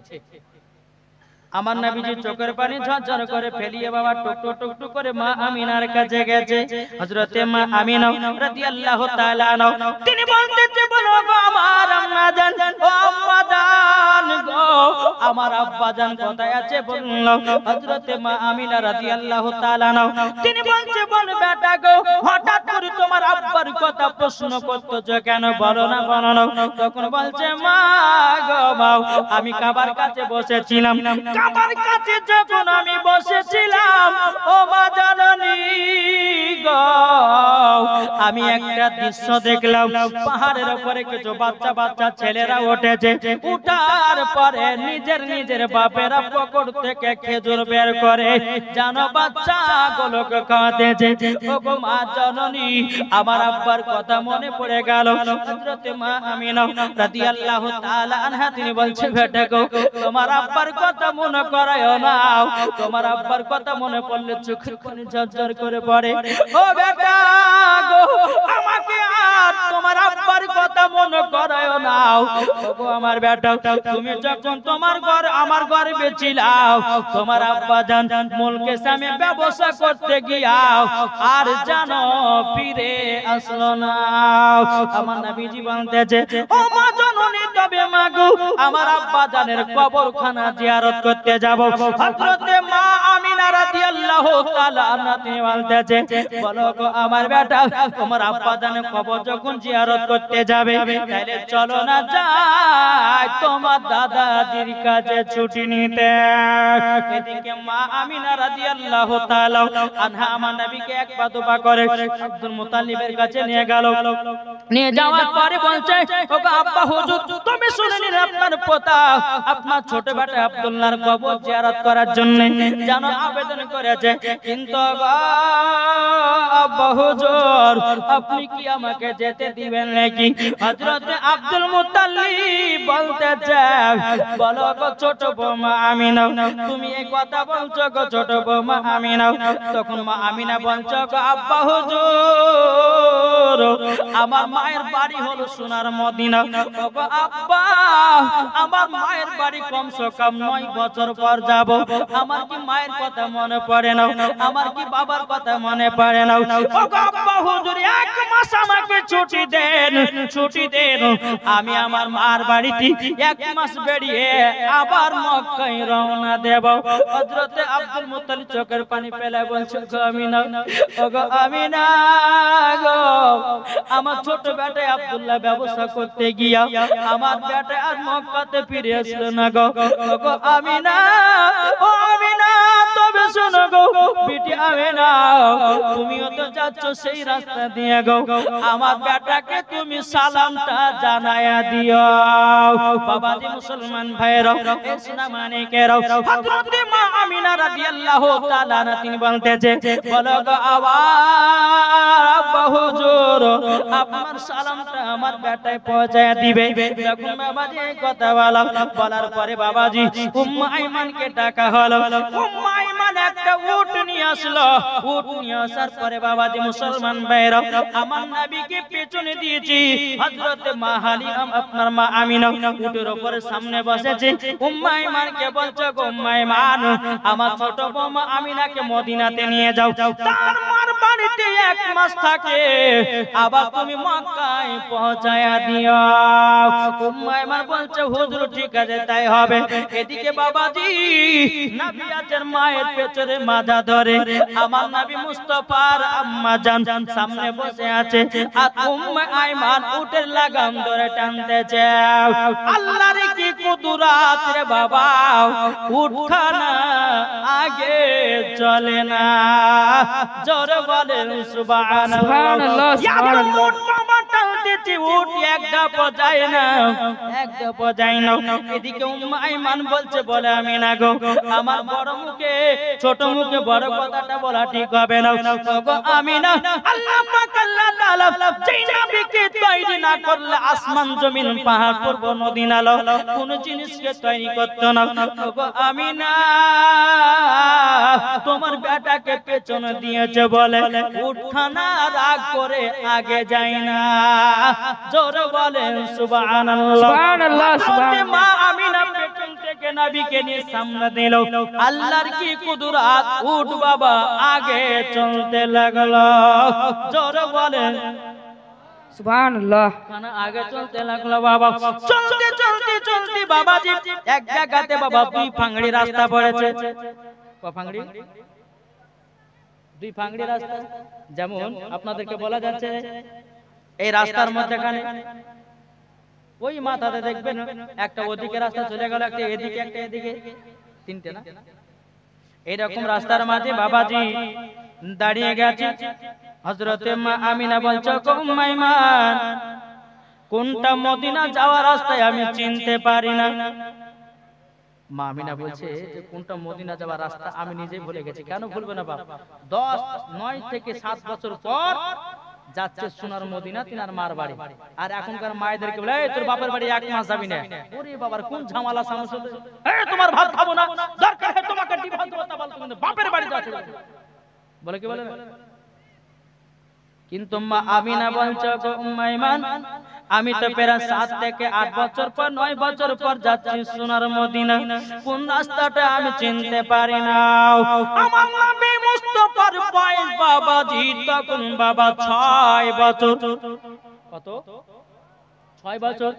আমার নবীজি চোখের পানি ঝরঝর করে ফেলিয়ে বাবা টুক টুক টুক করে মা আমিনার কাছে গেছে। হযরতে মা আমিনা রাদিয়াল্লাহু তাআলা আনহা তিনি বলতেছে, বলো গো আমার আম্মা জান, ও আম্মা জান গো, আমার আব্বা জান কোথায় আছে বললো। হযরতে মা আমিনা রাদিয়াল্লাহু তাআলা আনহা তিনি বলছে, বল বেটা গো, হঠাৎ করে তোমার আব্বার কথা প্রশ্ন করতেছো কেন, বলো না বলো না। তখন বলছে, মা গো মা, আমি কাবার কাছে বসেছিলাম, কাবার কাছে যখন আমি বসেছিলাম ও মা জননী গো, আমি একটা দৃশ্য দেখলাম। পাহাড়ের উপরে কিছু বাচ্চা বাচ্চা ছেলেরা উঠেছে, উঠার পরে নিজের নিজের বাপেরা পকেট থেকে খেজুর বের করে জানো বাচ্চা গুলোকে খাওয়াতেছে। ও গো মা জননী, আমার আব্বার কথা মনে পড়ে গেল। হযরতে মা আমিনা রাদিয়াল্লাহু তাআলা আনহা তিনি বলছে, বেটা গো, তোমার আব্বার কথা মনে করায়ও না, তোমার আব্বার কথা মনে পড়লে চোখের পানি ঝরঝর করে পড়ে। ও বেটা গো, আমাকে আর তোমার আব্বার কথা মনে করায়ও না। ওগো আমার বেটা, তুমি যখন তোমার ঘর আমার গর্ভে ছিলাও, তোমার আব্বা জান মুলকে সামে ব্যবসা করতে গিয়াও আর জানো ফিরে আসলো না। আমার নবীজি বলতেছে, ও মা জননী, তবে মা গো, আমার আব্বা জানের কবরখানা জিয়ারত করতে যাব। হযরতে মা আমিনা রাদিয়াল্লাহু তাআলা আনহা তিনি বলতেছে, বলো গো আমার বেটা, তোমার আব্বা জানের কবর যখন জিয়ারত করতে যাবে, তাহলে চলো না যাই তোমার দাদাজির কাছে ছুটি নিতে। এদিকে মা আমিনা রাদিয়াল্লাহু তাআলা আনহা আমার নবীকে এক পা দুপা করে আব্দুল মুতালিবের কাছে নিয়ে গেল। নিয়ে যাওয়ার পরে বলছে, ওগো আব্বা হুজুর, তুমি শুনে নিন, আপনার পোতা আপনার ছোট বেটা আব্দুল্লাহর কবর জিয়ারত করার জন্য জানো আবেদন করেছে, কিন্তু গো আব্বা হুজুর, আপনি কি আমাকে যেতে দিবেন নাকি? হযরতে আব্দুল মুতাল্লিব বলতেছে, বলো গো ছোট বৌমা আমিনা, তুমি এই কথা বলছো গো ছোট বৌমা আমিনা? তখন মা আমিনা বলছো, গো আব্বা হুজুর, আমার মায়ের বাড়ি হলো সোনার মদিনা। ওগো আব্বা, আমার মায়ের বাড়ি কমসে কম 9 বছর পর যাব। আমার কি মায়ের কথা মনে পড়ে না? আমার কি বাবার কথা মনে পড়ে না? ওগো আব্বা হুজুর, 1 মাস আমাকে ছুটি দেন, ছুটি দেন, আমি আমার মার বাড়িতে 1 মাস বেরিয়ে আবার মক্কায় রওনা দেব। হযরতে আব্দুল মুত্তালিব চোখের পানি ফেলে বলছে, গো আমিনা, ওগো আমিনা গো, আমার ছোট বেটা আব্দুল্লাহ ব্যবসা করতে গিয়া আমার বেটা আর মক্কাতে ফিরে আসলো না গো। ওগো আমিনা, ও আমিনা, তবে শোনো গো বিটি আমিনা, তুমিও তো যাচ্ছ সেই রাস্তা দিয়ে গো, আমার বেটাকে তুমি সালামটা জানায়া দিও। বাবাজি মুসলমান ভাইরা, ইসনা মানিকেরা, হযরতে মা আমিনা রাদিয়াল্লাহু তাআলা আনহা তিনি বলতেছে, বলো গো আব্বা হুজুর, আপনার সালামটা আমার বেটায় পৌঁছায় দিবে। যখন বাবাজি এই কথা বলার পরে বাবাজি উম্মে আইমানকে ডাকা হলো। উম্মে আইমান একটা উট নিয়ে আসলো। উট নিয়ে আসার পরে বাবাজি মুসলমান ভাইরা, আমার নবীকে পেছনে দিয়েছি, হযরতে মা হালিমা আপনার মা আমিনা উটের উপরে সামনে বসেছে। উম্মে আইমানকে বলছে, গো উম্মে আইমান, আমার ছোট বৌমা আমিনাকে মদিনাতে নিয়ে যাও, তার মার বাড়িতে 1 মাস থাকে, আবার তুমি মক্কায় পৌঁছায়া দিও। উম্মে আইমান বলছে, হুজুর ঠিক আছে, তাই হবে। এদিকে বাবাজি নবী আছেন মায়ের পেছনে মাজা ধরে, আমার নবী মুস্তাফার আম্মা জান সামনে বসে আছে, আর উম্মে আইমান উটের লাগাম ধরে টানতেছে। আল্লাহর কি কুদরত রে বাবা, উটখানা আগে চলে না, জোরে বলেন সুবহানাল্লাহ। সুবহানাল্লাহ, সুবহানাল্লাহ। দেখতেছি উট একটা পজায় না, একটা পজায় না। এদিকে উম্মে আইমান বলছে, বলে আমি না গো, আমার বড় মুখে ছোট মুখে বড় কথাটা বলা ঠিক হবে না গো। আমি না, আল্লাহ পাক আল্লাহ তাআলা যেই নবীকে তৈরি না করলে আসমান জমিন পাহাড় পর্বত নদী নালা কোন জিনিসকে তৈরি করতে না গো। আমি না, তোমার বেটাকে পেছনে দিয়েছে বলে উঠানা রাগ করে আগে যায় না। জোরে বলেন সুবহানাল্লাহ। সুবহানাল্লাহ, সুবহানাল্লাহ। মা আমিনা পেছন থেকে নবীকে নিয়ে সামনে দিল। আল্লাহর কি কুদরত, উট বাবা আগে চলতে লাগলো। জোরে বলেন সুবহানাল্লাহ। খানা আগে চলতে লাগলো বাবা। চলতে চলতে চলতে বাবাজি এক জায়গাতে বাবা দুই ফাংড়ি রাস্তা পড়েছে। ক ফাংড়ি? দুই ফাংড়ি রাস্তা। যেমন আপনাদেরকে বলা যাচ্ছে এই রাস্তার মধ্যখানে ওই মাথাতে দেখবেন একটা ওদিকে রাস্তা চলে গেল, একটা এদিকে, একটা এদিকে, তিনটে না? এইরকম রাস্তার মাঝে বাবাজি দাঁড়িয়ে গেছে। হযরতে মা আমিনা বলছে, উম্মে আইমান, কোনটা মদিনা যাওয়ার রাস্তায় আমি চিনতে পারি না। মা আমিনা বলছে যে কোনটা মদিনা যাওয়ার রাস্তা আমি নিজেই ভুলে গেছি। কেন ভুলবো না বাপ? 9 থেকে 7 বছর পর যাচ্ছে সোনার মদিনা তিনার মার বাড়ি। আর এখনকার মায়েদেরকে বলে, এই তোর বাপের বাড়ি 1 মাস যাবি না। ওরে বাবার কোন ঝামেলা সমস্যা, এই তোমার ভাত খাবো না, দরকার হয় তোমাকে ডিভোর্স দেব, তা বল তুমি বাপের বাড়ি যাচ্ছে বলে কি বলে। কিন্তু মা আমিনা বলছে, উম্মে আইমান, আমি তো প্রায় 7 থেকে 8 বছর পর 9 বছর পর যাচ্ছি সোনার মদিনা। কোন রাস্তাটা আমি চিনতে পারি না। আমার নবী মুস্তাফার বয়স বাবাজি তখন বাবা 6 বছর। কত? 6 বছর।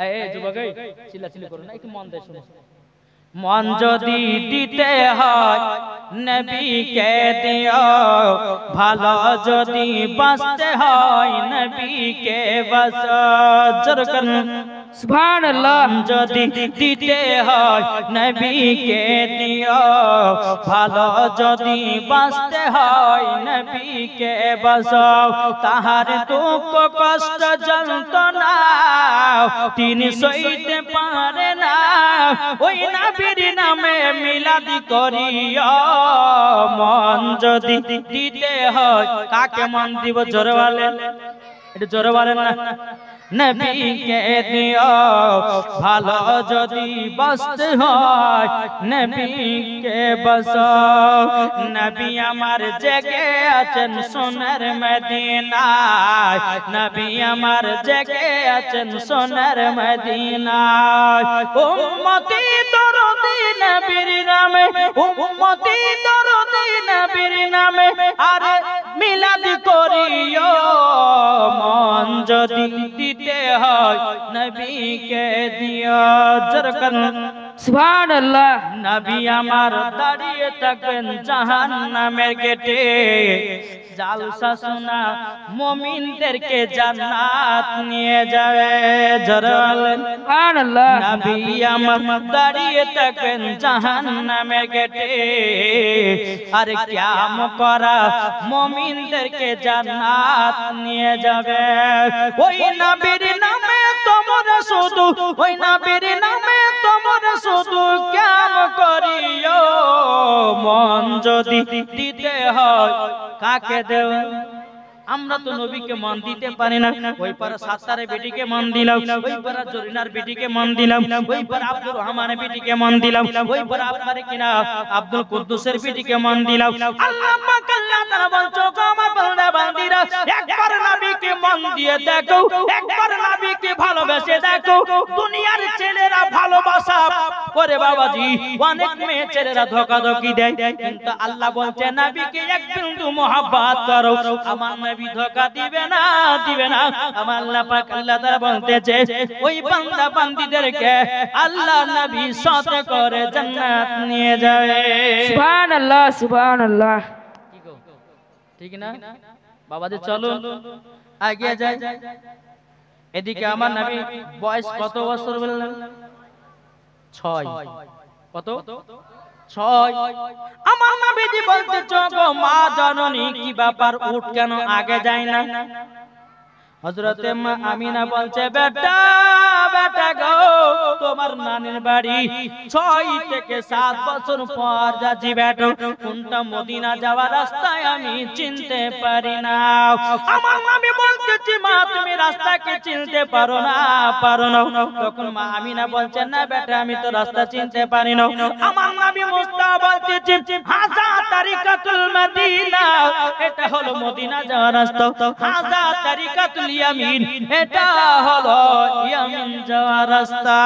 এই যুবক, এই চিল্লাচিল্লি করো না, একটু মন দিয়ে শুনো। মন যদি দিতে হয় নবীকে দিও, ভালো যদি বাঁচতে হয় নবীকে বাঁচো। জরকান সুবহানাল্লাহ। যদি দিতে হয় নবীকে দিও, ভালো যদি বাঁচতে হয় নবীকে বাঁচো। তাহার দুঃখ কষ্ট যন্ত্রণা তিনি সইতে পারে না, ওই নবীর নামে মিলাদি করিও। মন যদি দিতে হয়, কাকে মন দিব? জোরে বলেন, এটা জোরে বলেন না। নবীকে দিও, ভালো যদি বাঁচতে হয় নবীকে বাঁচো। নবী আমার জেগে আছেন সোনার মদিনায়, নবী আমার জেগে আছেন সোনার মদিনায়। উম্মতি দরদি নবীর নামে, উম্মতি দরদি নবীর নামে আরে মিলাদ করিও। মন যদি দিতে হয় নবীকে দিও। জরকান সুবহানাল্লাহ। নবী আমার দাঁড়িয়ে থাকবেন জাহান্নামের গেটে, জালসা শোনা মুমিনদেরকে জান্নাত নিয়ে যাবে। জোরে বলেন সুবহানাল্লাহ। নবী আমার দাঁড়িয়ে থাকবেন জাহান্নামের গেটে, আর কিয়াম করা মুমিনদেরকে জান্নাত নিয়ে যাবে। ওই নবীর নামে তোমরা শুধু, ওই নবীর নামে তোমরা শুধু কিয়াম করিও। মন যদি দিতে হয় কাকে দেব? আমরা তো নবীকে মন দিতে পারি না। ওই পারে সাত্তারের বেটিকে মন দিলাম, ওই পারে জরিনার বেটিকে মন দিলাম, ওই পারে আব্দুর রহমানের বেটিকে মন দিলাম, ওই পারে আপনার কিনা আব্দুল কুদ্দুসের বেটিকে মন দিলাম। আল্লাহ পাক আল্লাহ তাআলা বলছো, আমার বান্দা বান্দীরা একবার নবীকে মন দিয়ে দেখো, একবার নবীকে ভালোবেসে দেখো। দুনিয়ার ছেলেরা ভালোবাসা করে বাবাজি, অনেক মেয়ে ছেলেরা ধোঁকাধোঁকি দেয়, কিন্তু আল্লাহ বলছে নবীকে এক বিন্দু মহব্বত করো, আমার নবী ধোঁকা দিবে না, দিবে না। আমার আল্লাহ পাক আল্লাহ তাআলা বলতেছে ওই বান্দা বান্দীদেরকে আল্লাহ নবী সাথে করে জান্নাত নিয়ে যাবে। সুবহানাল্লাহ, সুবহানাল্লাহ। ঠিক না বাবাজি? চলো এগিয়ে যাই। এদিকে আমার নবী বয়স কত বছর বললেন? 6। কত? 6। আমার নবীজি বলতেছে, গো মা জননী, কি ব্যাপার উট কেন আগে যায় না? হযরতে মা আমিনা বলছে বেটা বেটা গো তোমার নানির বাড়ি 6 থেকে 7 বছর পর যাচ্ছি বেটা কোনটা মদিনা যাওয়ার রাস্তায় আমি চিনতে পারি না আমার আমি বলতেছি মা তুমি রাস্তাকে চিনতে পারো না তখন মা আমিনা বলছে না বেটা আমি তো রাস্তা চিনতে পারি না আমার নবী মুস্তাফা বলতেছি হাজা তারিকাতুল মদিনা এটা হলো মদিনা যাওয়ার রাস্তা হাজা তারিকাতুল ইয়ামিন এটা হলো ইয়ামিন যাওয়ার রাস্তা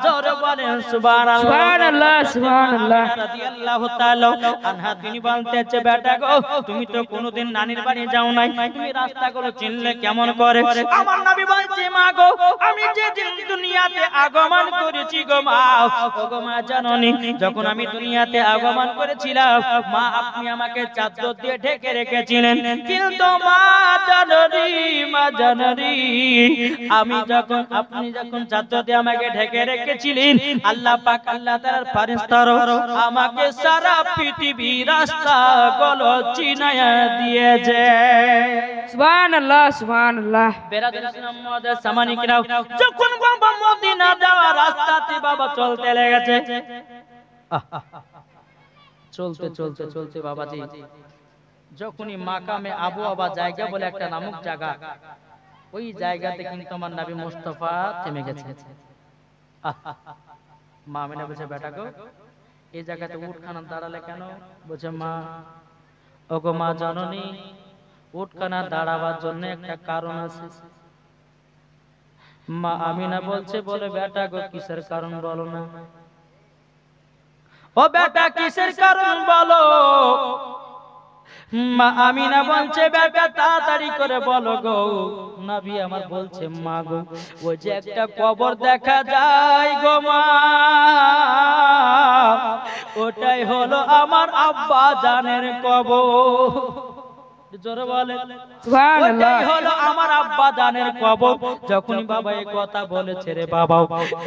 জোরে বলেন সুবহানাল্লাহ সুবহানাল্লাহ রাদিয়াল্লাহু তাআলা আনহা তিনি বলতেছে বেটা গো তুমি তো কোনোদিন নানির বাড়ি যাও নাই তুমি রাস্তাগুলো চিনলে কেমন করে আমার নবী বলছে মা গো আমি যে দুনিয়াতে আগমন করেছি গো মা ও গো মা জাননি যখন আমি দুনিয়াতে আগমন করেছিলাম মা আপনি আমাকে চাদর দিয়ে ঢেকে রেখেছিলেন কিন্তু মা জাননি আমি যখন আপনি যখন চাদর দিয়ে আমাকে ঢেকে রেখেছিলেন আল্লাহ পাক আল্লাহ তাআলার ফেরেশতারা আমাকে সারা পৃথিবী রাস্তাগুলো চিনায়া দিয়েছে সুবহানাল্লাহ সুবহানাল্লাহ বেরাদার ইসলাম মুআদ্দাস সামানি কিরাম যখন বাবা মদিনা যাওয়ার রাস্তাতে বাবা চলতে লেগেছে চলতে বাবাজি যখনই মাকামে আবু আবা জায়গা বলে একটা নামক জায়গা ওই জায়গাতে কিন্তু আমার নবী মুস্তাফা থেমে গেছে মা আমিনা বলছে বেটা গো এই জায়গাতে উটখানা দাঁড়ালে কেন বলছে মা ওগো মা জননী উটখানা দাঁড়াবার জন্য একটা কারণ আছে মা আমিনা বলছে বলে বেটা গো কিসের কারণ বলো না ও বেটা কিসের কারণ বলো মা আমিনা বলছে বেটা তাড়াতাড়ি করে বলো গো নবী আমার বলছে মা গো ওই যে একটা কবর দেখা যায় গো মা ওটাই হলো আমার আব্বা জানের কবর জোরে বলে সুবহানাল্লাহ ওটাই হলো আমার আব্বা জানের কবর যখনই বাবা এই কথা বলেছে রে বাবা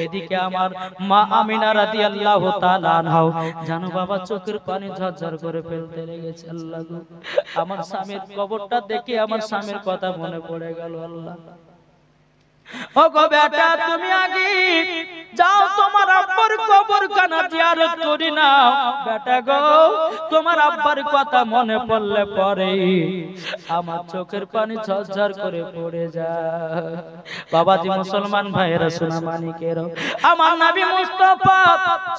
এদিকে আমার মা আমিনা রাদিয়াল্লাহু তাআলা আনহা জানো বাবা চোখের পানি ঝরঝর করে ফেলতে লেগেছে আল্লাহ গো আমার স্বামীর কবরটা দেখে আমার স্বামীর কথা মনে পড়ে গেল আল্লাহ ও গো বেটা তুমি আগে যাও তোমার আব্বার কবরখানা জিয়ারত করি নাও বেটা গো তোমার আব্বার কথা মনে পড়লে পরে আমার চোখের পানি ঝরঝর করে পড়ে যায় বাবাজি মুসলমান ভাইরা সোনা মানিকের আমার নবী মুস্তাফা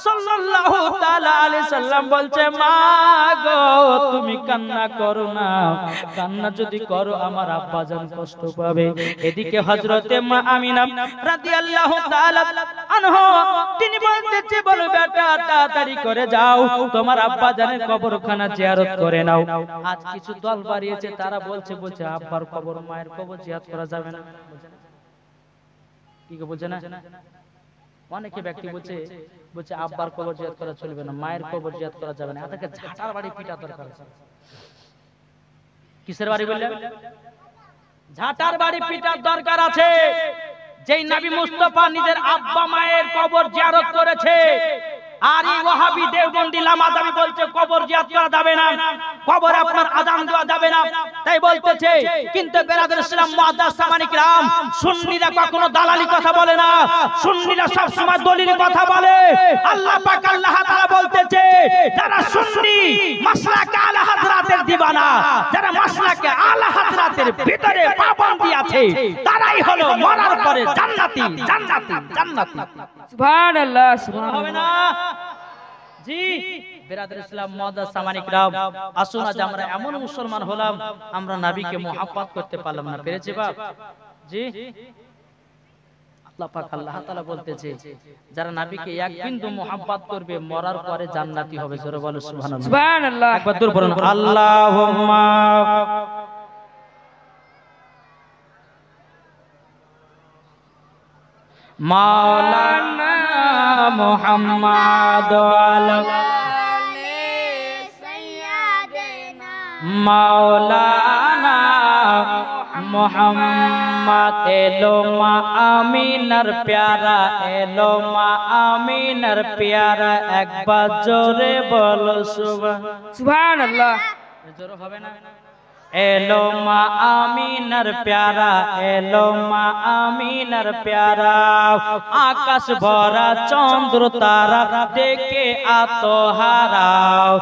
সাল্লাল্লাহু তাআলা আলাইহি সাল্লাম বলছে মা গো তুমি কান্না করো না কান্না যদি করো আমার আব্বা জান কষ্ট পাবে এদিকে হযরতে মা আমিনা রাদিয়াল্লাহু তাআলা আনহা তিনি বলতেছে বলো বেটা তাড়াতাড়ি করে যাও তোমার আব্বা জানের কবরখানা জিয়ারত করে নাও আজ কিছু দল বাড়িয়েছে তারা বলছে আব্বার কবর মায়ের কবর জিয়ারত করা যাবে না কি গো বুঝে না অনেকে ব্যক্তি বলছে আব্বার কবর জিয়ারত করা চলবে না মায়ের কবর জিয়ারত করা যাবে না এটাকে ঝাঁটার বাড়ি পিটা দরকার আছে কিসের বাড়ি বললেন ঝাঁটার বাড়ি পিটার দরকার আছে যেই নবী মুস্তাফা নিজের আব্বা মায়ের কবর জিয়ারত করেছে আর এই ওয়াহাবি দেওবন্দি লামাদাবি বলছে কবর জিয়ারত করা যাবে না কবরে আপনার আযান দেওয়া যাবে না তাই বলতেছে কিন্তু বেরাদার ইসলাম মুআদ্দাস সামানি কিরাম সুন্নিরা কখনো দালালি কথা বলে না সুন্নিরা সব সময় দলিলি কথা বলে আল্লাহ পাক আল্লাহ তাআলা বলতেছে যারা সুন্নি মাসলাকে আলা হযরতের দিবানা যারা মাসলাকে আলা হযরতের ভিতরে পাবন্দি আছে তারাই হলো মরার পরে জান্নাতি সুবহানাল্লাহ হবে না জি বেরাদার ইসলাম মুআদ্দাস সামানি কিরাম আসুন আজ আমরা এমন মুসলমান হলাম আমরা নবীকে মুহাব্বত করতে পারলাম না পেরেছি বাপ জি আল্লাহ পাক আল্লাহ তাআলা বলতেছে যারা নবীকে এক বিন্দু মুহাব্বত করবে মরার পরে জান্নাতি হবে জোরে বলো সুবহানাল্লাহ সুবহানাল্লাহ একবার দূর বলুন আল্লাহুম্মা মাওলানা মুহাম্মদ মাওলানা মুহাম্মদ এলো মা আমিনার প্যারা এলো মা আমিনার প্যারা একবার জোরে বলো সুবহানাল্লাহ সুবহানাল্লাহ জোরে হবে না এলো মা আমিনার প্যারা, এলো মা আমিনার প্যারা, আকাশ ভরা চন্দ্র তারা দেখে আত্মহারাও।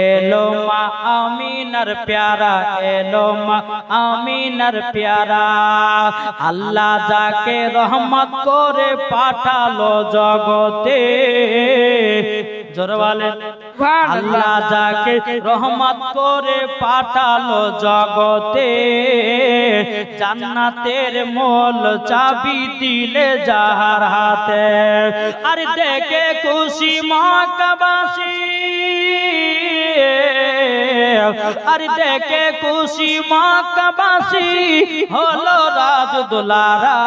এলো মা আমিনার প্যারা, এলো মা আমিনার প্যারা, আল্লাহ যাকে রহমত করে পাঠালো জগতে। জোরে বলেন আল্লাহ যাকে রহমত করে পাঠালো জগতে, জান্নাতের মূল চাবি দিলে যাহার হাতে। আর দেখে খুশি মক্কাবাসী, আর দেখে খুশি মক্কাবাসী হলো রাজ দুলারা।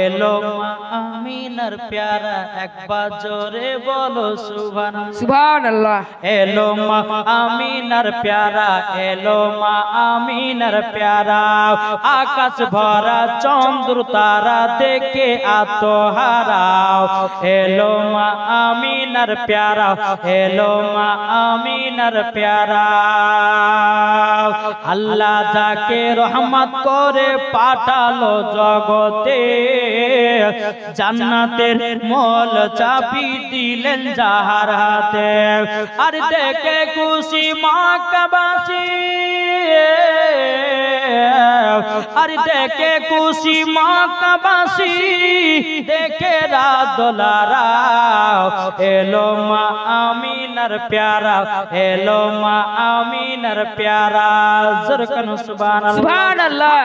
এলো মা আমিনার প্যারা, একবার জোরে বলো সুবহানাল্লাহ। সুবহানাল্লাহ। এলো মা আমিনার প্যারা, এলো মা আমিনার প্যারা, আকাশ ভরা চন্দ্র তারা দেখে আত্মহারাও। এলো মা আমিনার প্যারা, এলো মা আমিনার প্যারা, আল্লাহ যাকে রহমত করে পাঠালো জগতে, জান্নাতের মূল চাবি দিলেন যাহার হাতে। আর দেখে খুশি মক্কাবাসী, আর দেখে খুশি মক্কাবাসী দেখে রাত দোলারা। এলো মা আমিনার প্যারা, এলো মা আমিনার প্যারা, জোরে কানো সুবহানাল্লাহ। সুবহানাল্লাহ।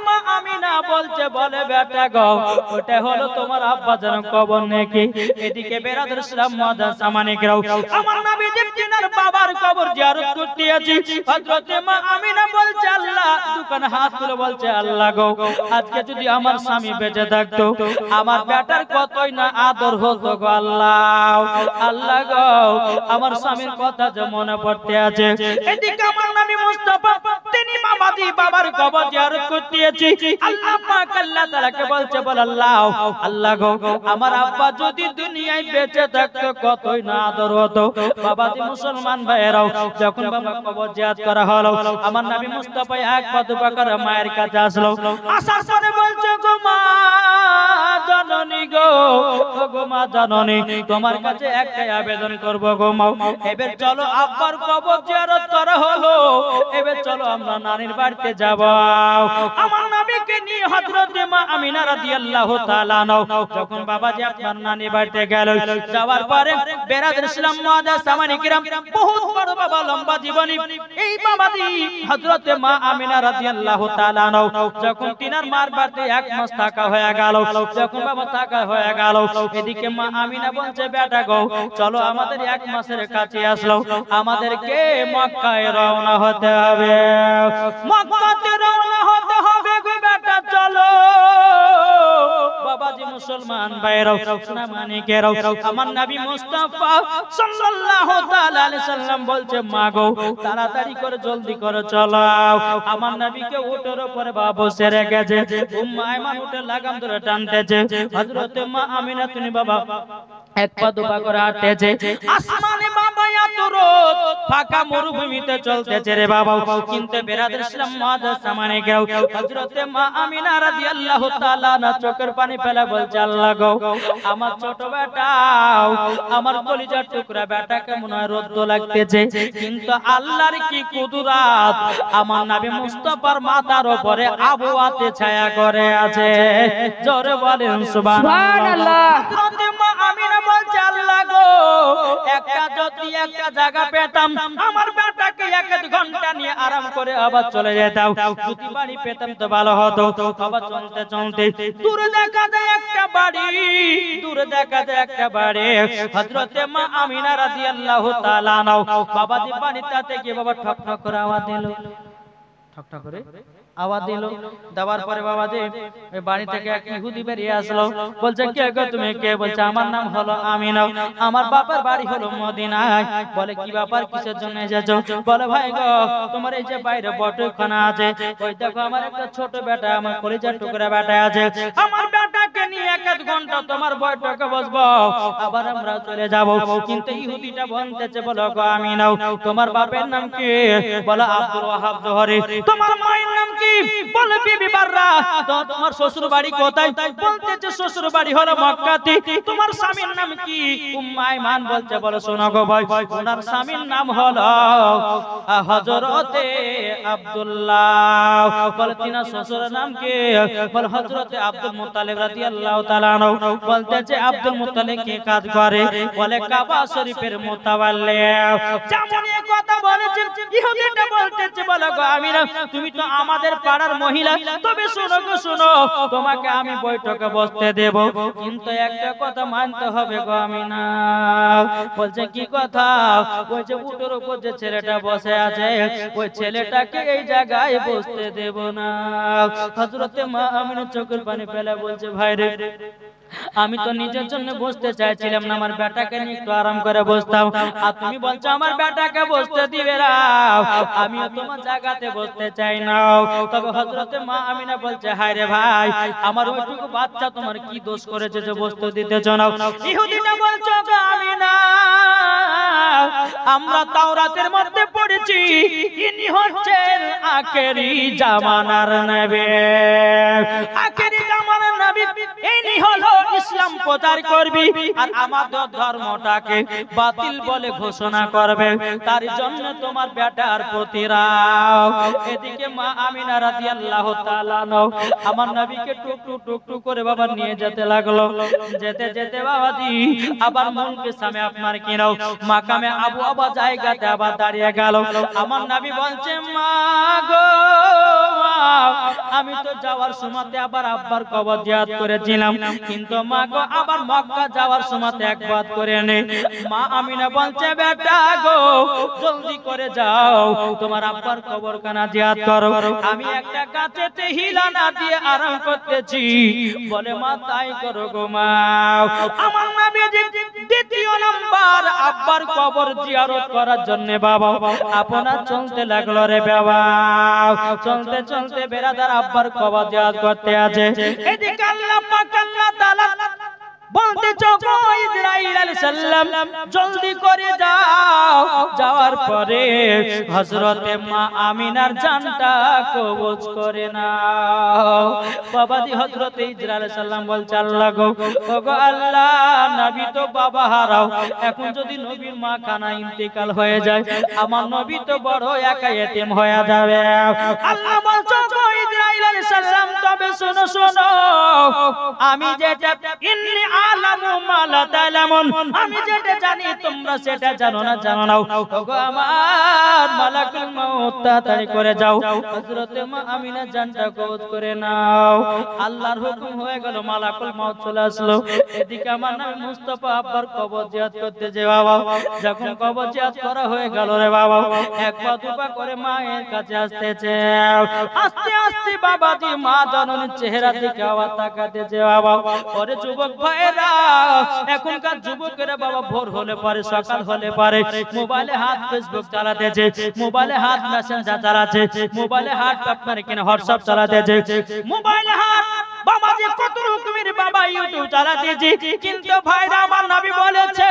মা আমিনা বলছে, বলে বেটা গো ওটা হলো তোমার আব্বা জান কবর নাকি? এদিকে বেরাদর ইসলাম মাদার সামানিকরাও আমার নবীজির জিনার বাবার কবর জিয়ারত করতে আছি। হযরত মা আমিনা বলছে আল্লাহ, দুখান হাত তুলে বলছে আল্লাহ গো আজকে যদি আমার স্বামী বেঁচে থাকতো আমার বেটার কতই না আদর হতো গো আল্লাহ। আল্লাহ গো আমার স্বামীর কথা যে মনে পড়তে আছে। এদিকে আমার নবী মুস্তাফা তিনি বাবাজি বাবার কবর জিয়ারত করতে আছি। আল্লাহ পাক আল্লাহ তাআলাকে বলছে, বল আল্লাহ, আল্লাহ গো আমার আব্বা যদি দুনিয়ায় বেঁচে থাকতো কতই না আদর হতো। বাবাজি মুসলমান ভাইরাও যখন বাবা কবর জিয়ারত করা হলো, আমার নবী মুস্তাফা এক পা দুপা করে মায়ের কাছে আসলো। আসার পরে বলছে, গো মা জননী গো, গো মা জননী তোমার কাছে একটাই আবেদন করব গো মা, এবার চলো আব্বার কবর জিয়ারত করা হলো, এবার চলো আমরা নানির বাড়িতে যাব। আমার নবীকে নিয়ে হযরত মা আমিনা রাদিয়াল্লাহু তাআলা যখন বাবাজি আপনার নানি বাড়িতে গেল, যাওয়ার পরে বেরাদর ইসলাম মাদার সামানি কিরাম বহুত বড় বাবা লম্বা জীবনী। এই বাবাজি হযরত মা আমিনা রাদিয়াল্লাহু তাআলা যখন তিনার মার বাড়িতে এক মাস থাকা হয়ে গেল, যখন বাবা থাকা হয়ে গেল, এদিকে মা আমিনা বলছে, বেটা গো চলো আমাদের এক মাসের কাছে আসলো, আমাদেরকে মক্কায় রওনা হতে হবে, মক্কাতে রওনা হতে হবে গো বেটা চলো। বাবাজি মুসলমান ভাইরাও সোনা মানিকেরাও আমার নবী মুস্তাফা সাল্লাল্লাহু তাআলা আলাইহি সাল্লাম বলছে, মা গো তাড়াতাড়ি করে জলদি করে চলো। আমার নবীকে উটের উপরে বাবা বসে রেখেছে, উম্মে আয়মান উটে লাগাম ধরে টানতেছে, হযরত মা আমিনা তুমি বাবা এক পা দুপা করে হাঁটতেছে। আসমানে বাবা এত রোদ, ফাঁকা মরুভূমিতে চলতেছে রে বাবা, কিন্তু বেরাদর ইসলাম মাদার সামানে গেও হযরত মা আমিনা রাদিয়াল্লাহু তাআলা না চোখের পানি ফেলে বলছে, আল্লাহ গো আমার ছোট বেটা, আমার কলিজার টুকরা বেটাকে মনে হয় রোদ লাগতেছে, কিন্তু আল্লাহর কি কুদরত, আমার নবী মুস্তাফার মাথার উপরে আবহাওয়াতে ছায়া করে আছে। জোরে বলেন সুবহানাল্লাহ। হযরত মা আমিনা বলছে, আল্লাহ গো একটা যদি একটা জায়গা পেতাম আমার বেটাকে এক ঘন্টা নিয়ে আরাম করে আবার চলে যেতাম, যদি বাড়ি পেতাম তো ভালো হতো। আবার চলতে চলতে দূরে দেখা যায় একটা বাড়ি, দূরে দেখা যায় একটা বাড়ি। হযরত মা আমিনা রাদিয়াল্লাহু তাআলা বাবাজি বাড়িতে গিয়ে বাবা ঠক ঠক করে আওয়াজ দিল, ঠক ঠক করে আওয়াজ দিল, দেওয়ার পরে বাবা যে ওই বাড়ি থেকে এক ইহুদি বেরিয়ে আসলো, বলছে কে গো তুমি কে? বলছে আমার নাম হলো আমিনা, আমার বাবার বাড়ি হলো মদিনায়। বলে কি ব্যাপার, কিসের জন্য এসেছো? বলে ভাই গো তোমার এই যে বাইরে বটখানা আছে, ওই দেখো আমার একটা ছোট বেটা, আমার কলিজার টুকরা বেটা আছে, আমার বেটাকে নিয়ে এক ঘন্টা তোমার বৈঠকে বসবো, আবার আমরা চলে যাব। কিন্তু ইহুদিটা বলতেছে বলো গো আমিনা তোমার বাপের নাম কি? বলে আব্দুল ওয়াহাব জোহরি। তোমার মায়ের নাম কি? বলে বিবি বাররা। তো তোমার শ্বশুর বাড়ি কোথায়? বলতেছে শ্বশুর বাড়ি হলো মক্কাতে। তোমার স্বামীর নাম কি? উম্মে আইমান। বলছে বলো শোনো গো ভাই, ওনার স্বামীর নাম হলো হযরতে আব্দুল্লাহ। বলে তিনার শ্বশুরের নাম কি? বলে হযরতে আব্দুল মুত্তালিব রাদিয়াল্লাহু তাআলা আনহু। বলতেছে আব্দুল মুত্তালিব কি কাজ করে? বলে কাবা শরীফের মুতাওয়াল্লি। যেমন এই কথা বলেছে ইহুদিটা বলতেছে বলো গো আমিনা তুমি তো আমাদের পাড়ার মহিলা, তবে শোনো গো শোনো, তোমাকে আমি বৈঠকে বসতে দেব, কিন্তু একটা কথা মানতে হবে গো আমিনা। বলছে কি কথা? বলছে উটের উপর যে ছেলেটা বসে আছে ওই ছেলেটাকে এই জায়গায় বসতে দেব না। হযরতে মা আমিনা চোখের পানি ফেলে বলছে ভাই রে, আমি তো নিজের জন্য বসতে চাইছিলাম না, আমার বেটাকে নিয়ে একটু আরাম করে বসতাম, আর তুমি বলছো আমার বেটাকে বসতে দিবে না, আমিও তোমার জায়গাতে বসতে চাই না। তবে হযরতে মা আমিনা বলছে হায় রে ভাই, আমার ওইটুকু বাচ্চা তোমার কি দোষ করেছে যে বসতে দিতেছ না? ইহুদিটা বলছো গো আমিনা আমরা তাওরাতের মধ্যে পড়েছি ইনি হচ্ছেন আখেরি জামানার নবী, আখেরি জামানার নবী ইনি হলো ইসলাম প্রচার করবে আর আমাদের ধর্মটাকে বাতিল বলে ঘোষণা করবে, তার জন্য তোমার বেটার প্রতিরাও। এদিকে মা আমিনা রাদিয়াল্লাহু তাআলা আমার নবীকে টুকটুক করে বাবা নিয়ে যেতে লাগলো। যেতে যেতে বাবাজি আবার মুলকে সামনে আপনার কি নাও মাকামে আবু আবা জায়গাতে আবার দাঁড়িয়ে গেল। আমার নবী বলছে মা গো আমি তো যাওয়ার সময়তে আবার আব্বার কবর জিয়ারত করেছিলাম, কিন্তু মা গো আবার মক্কা যাওয়ার সময়তে একবার করে নে। মা আমিনা বলছে বেটা গো জলদি করে যাও, তোমার আব্বার কবরখানা জিয়ারত করো, আমি একটা গাছেতে হিলানা দিয়ে আরাম করতেছি। বলে মা তাই করো গো মা। আমার নবী দ্বিতীয় নাম্বার আব্বার কবর জিয়ারত করার জন্য বাবা আপনার চলতে লাগলো রে বাবা। চলতে চলতে বেরাদার আব্বার কবর জিয়ারত করতে আছে। এদিকে আল্লাহ পাক আল্লাহ তাআলা বলতে চোখো ইসরাইল আলাইহিস সালাম জলদি করে যাও। যাওয়ার পরে হযরতে মা আমিনার জানটা কবজ করে নাও। বাবাজি হযরতে ইসরাইল আলাইহিস সালাম বলছে আল্লাহ গো ওগো আল্লাহ নবী তো বাবা হারাও, এখন যদি নবীর মা কানা ইন্তেকাল হয়ে যায় আমার নবী তো বড় একা এতিম হয়ে যাবে। আল্লাহ বলছে গো ইসরাইল আলাইহিস সালাম তবে শোনো শোনো, আমি যেটা ইন্নী আলামু মা লা তা'লামুন, আমি যেটা জানি তোমরা সেটা জানো না, জানো না। ওগো আমার মালাকুল মউত তাড়াতাড়ি করে যাও, হযরতে মা আমিনা জানটা কবজ করে নাও। আল্লাহর হুকুম হয়ে গেল, মালাকুল মউত চলে আসলো। এদিকে আমার নবী মুস্তাফা আব্বার কবর জিয়ারত করতে যে বাবা, যখন কবর জিয়ারত করা হয়ে গেল রে বাবা, এক পা দুপা করে মায়ের কাছে আসতেছে। আস্তে আস্তে বাবাজি মা জননীর চেহারার দিকে আবার তাকাতেছে বাবা। ওরে যুবক ভাইরা, এখনকার যুবকেরা বাবা ভোর হলে পারে সকাল হলে পারে মোবাইলে হাত ফেসবুক চালাতেছে, মোবাইলে হাত মেসেঞ্জার চালাচ্ছে, মোবাইলে হাত আপনার কিনা হোয়াটসঅ্যাপ চালাতেছে, মোবাইলে হাত বাবাজি কত রকমের বাবা ইউটিউব চালাতেছে। কিন্তু ভাইরা আমার নবী বলেছে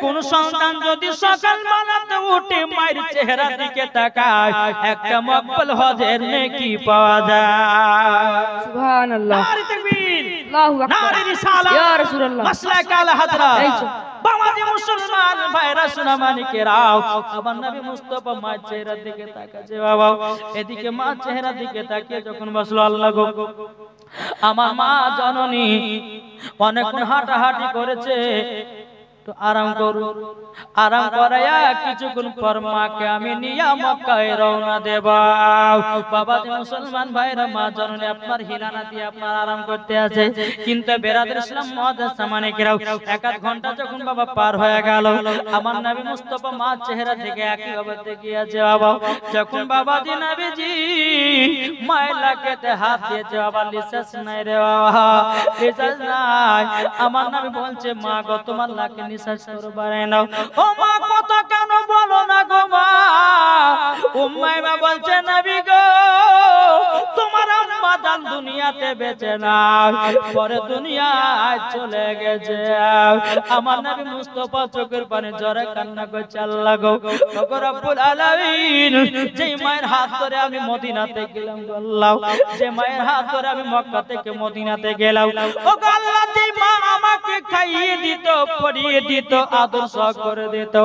কোন সন্তান যদি সকাল বেলাতে উঠে মায়ের চেহারার দিকে তাকায় একটা মকবুল হজের নেকি পাওয়া যায়। সুবহানাল্লাহ, নারে তাকবীর, আল্লাহু আকবার, নারে রিসালাত, ইয়া রাসূলুল্লাহ, মাসলাক আল হযরত। বাবাজি মুসলমান ভাইরা সোনা মানিকেরাও, আমার নবী মুস্তাফা মায়ের চেহারার দিকে তাকাচ্ছে বাবা। এদিকে মা চেহারার দিকে তাকিয়ে যখন বসলো, আল্লাহ গো আমার মা জননী অনেকক্ষণ হাঁটাহাঁটি করেছে, একটু আরাম করো। আরাম করায়া কিছুক্ষণ পর মাকে আমি নিয়ে মক্কায় রওনা দেব। বাবাজি মুসলমান ভাইরা, মা জননী আপনার হিলানা দিয়ে আপনার আরাম করতে আছে, কিন্তু বেরাদের ইসলাম মুআজ্জাজ সামানিকেরাও এক আধ ঘন্টা যখন বাবা পার হয়ে গেল, আমার নবী মুস্তাফা মা চেহারা থেকে একই ভাবে দেখিয়ে আছে বাবা। যখন বাবাজি নবীজি মায়ের লাকেতে হাত দিয়েছে বাবা, নিঃশ্বাস নাই রে বাবা, নিঃশ্বাস নাই। আমার নবী বলছে, মা গো তোমার লাকে নিঃশ্বাস করবারে নাও। ও মা কথা কেন বলো না গো মা? উম্মাই মা বলছে, নবী গো তোমার আম্মা জান দুনিয়াতে বেঁচে নাই, পরে দুনিয়ায় চলে গেছে। আমার নবী মুস্তাফা চোখের পানি ঝরে কান্না করছে, আল্লাহ গো রব্বুল আলামিন, যে মায়ের হাত ধরে আমি মদিনাতে গেলাম আল্লাহ, যে মায়ের হাত ধরে আমি মক্কা থেকে মদিনাতে গেলাম, ও আল্লাহ যে মা আমাকে খাইয়ে দিত, পরিয়ে দিত, আদর্শ করে দিত,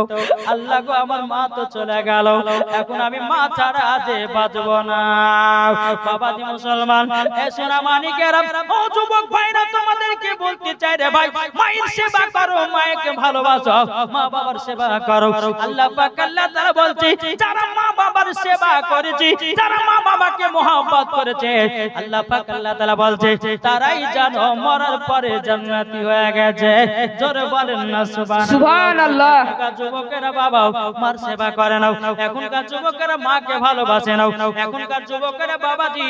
আল্লাহ গো আমার মা তো চলে গেল, এখন আমি মা ছাড়া যে বাঁচব না। বাবাজি মুসলমান, এ সোনা মানিকেরা, ও যুবক ভাইরা, তোমাদেরকে বলতে চাই রে ভাই, মায়ের সেবা করো, মায়েকে ভালোবাসো, মা বাবার সেবা করো। আল্লাহ পাক আল্লাহ তাআলা বলছে, যারা মা বাবার সেবা করেছে, যারা মা বাবাকে মহব্বত করেছে, আল্লাহ পাক আল্লাহ তাআলা বলছে, তারাই জানো মরার পরে জান্নাতি হয়ে গেছে। জোরে বলেন না সুবহানাল্লাহ। এখনকার যুবকেরা বাবা মার সেবা করে নাও, এখনকার যুবকেরা মাকে ভালোবাসে নাও, এখনকার যুবকেরা বাবাজি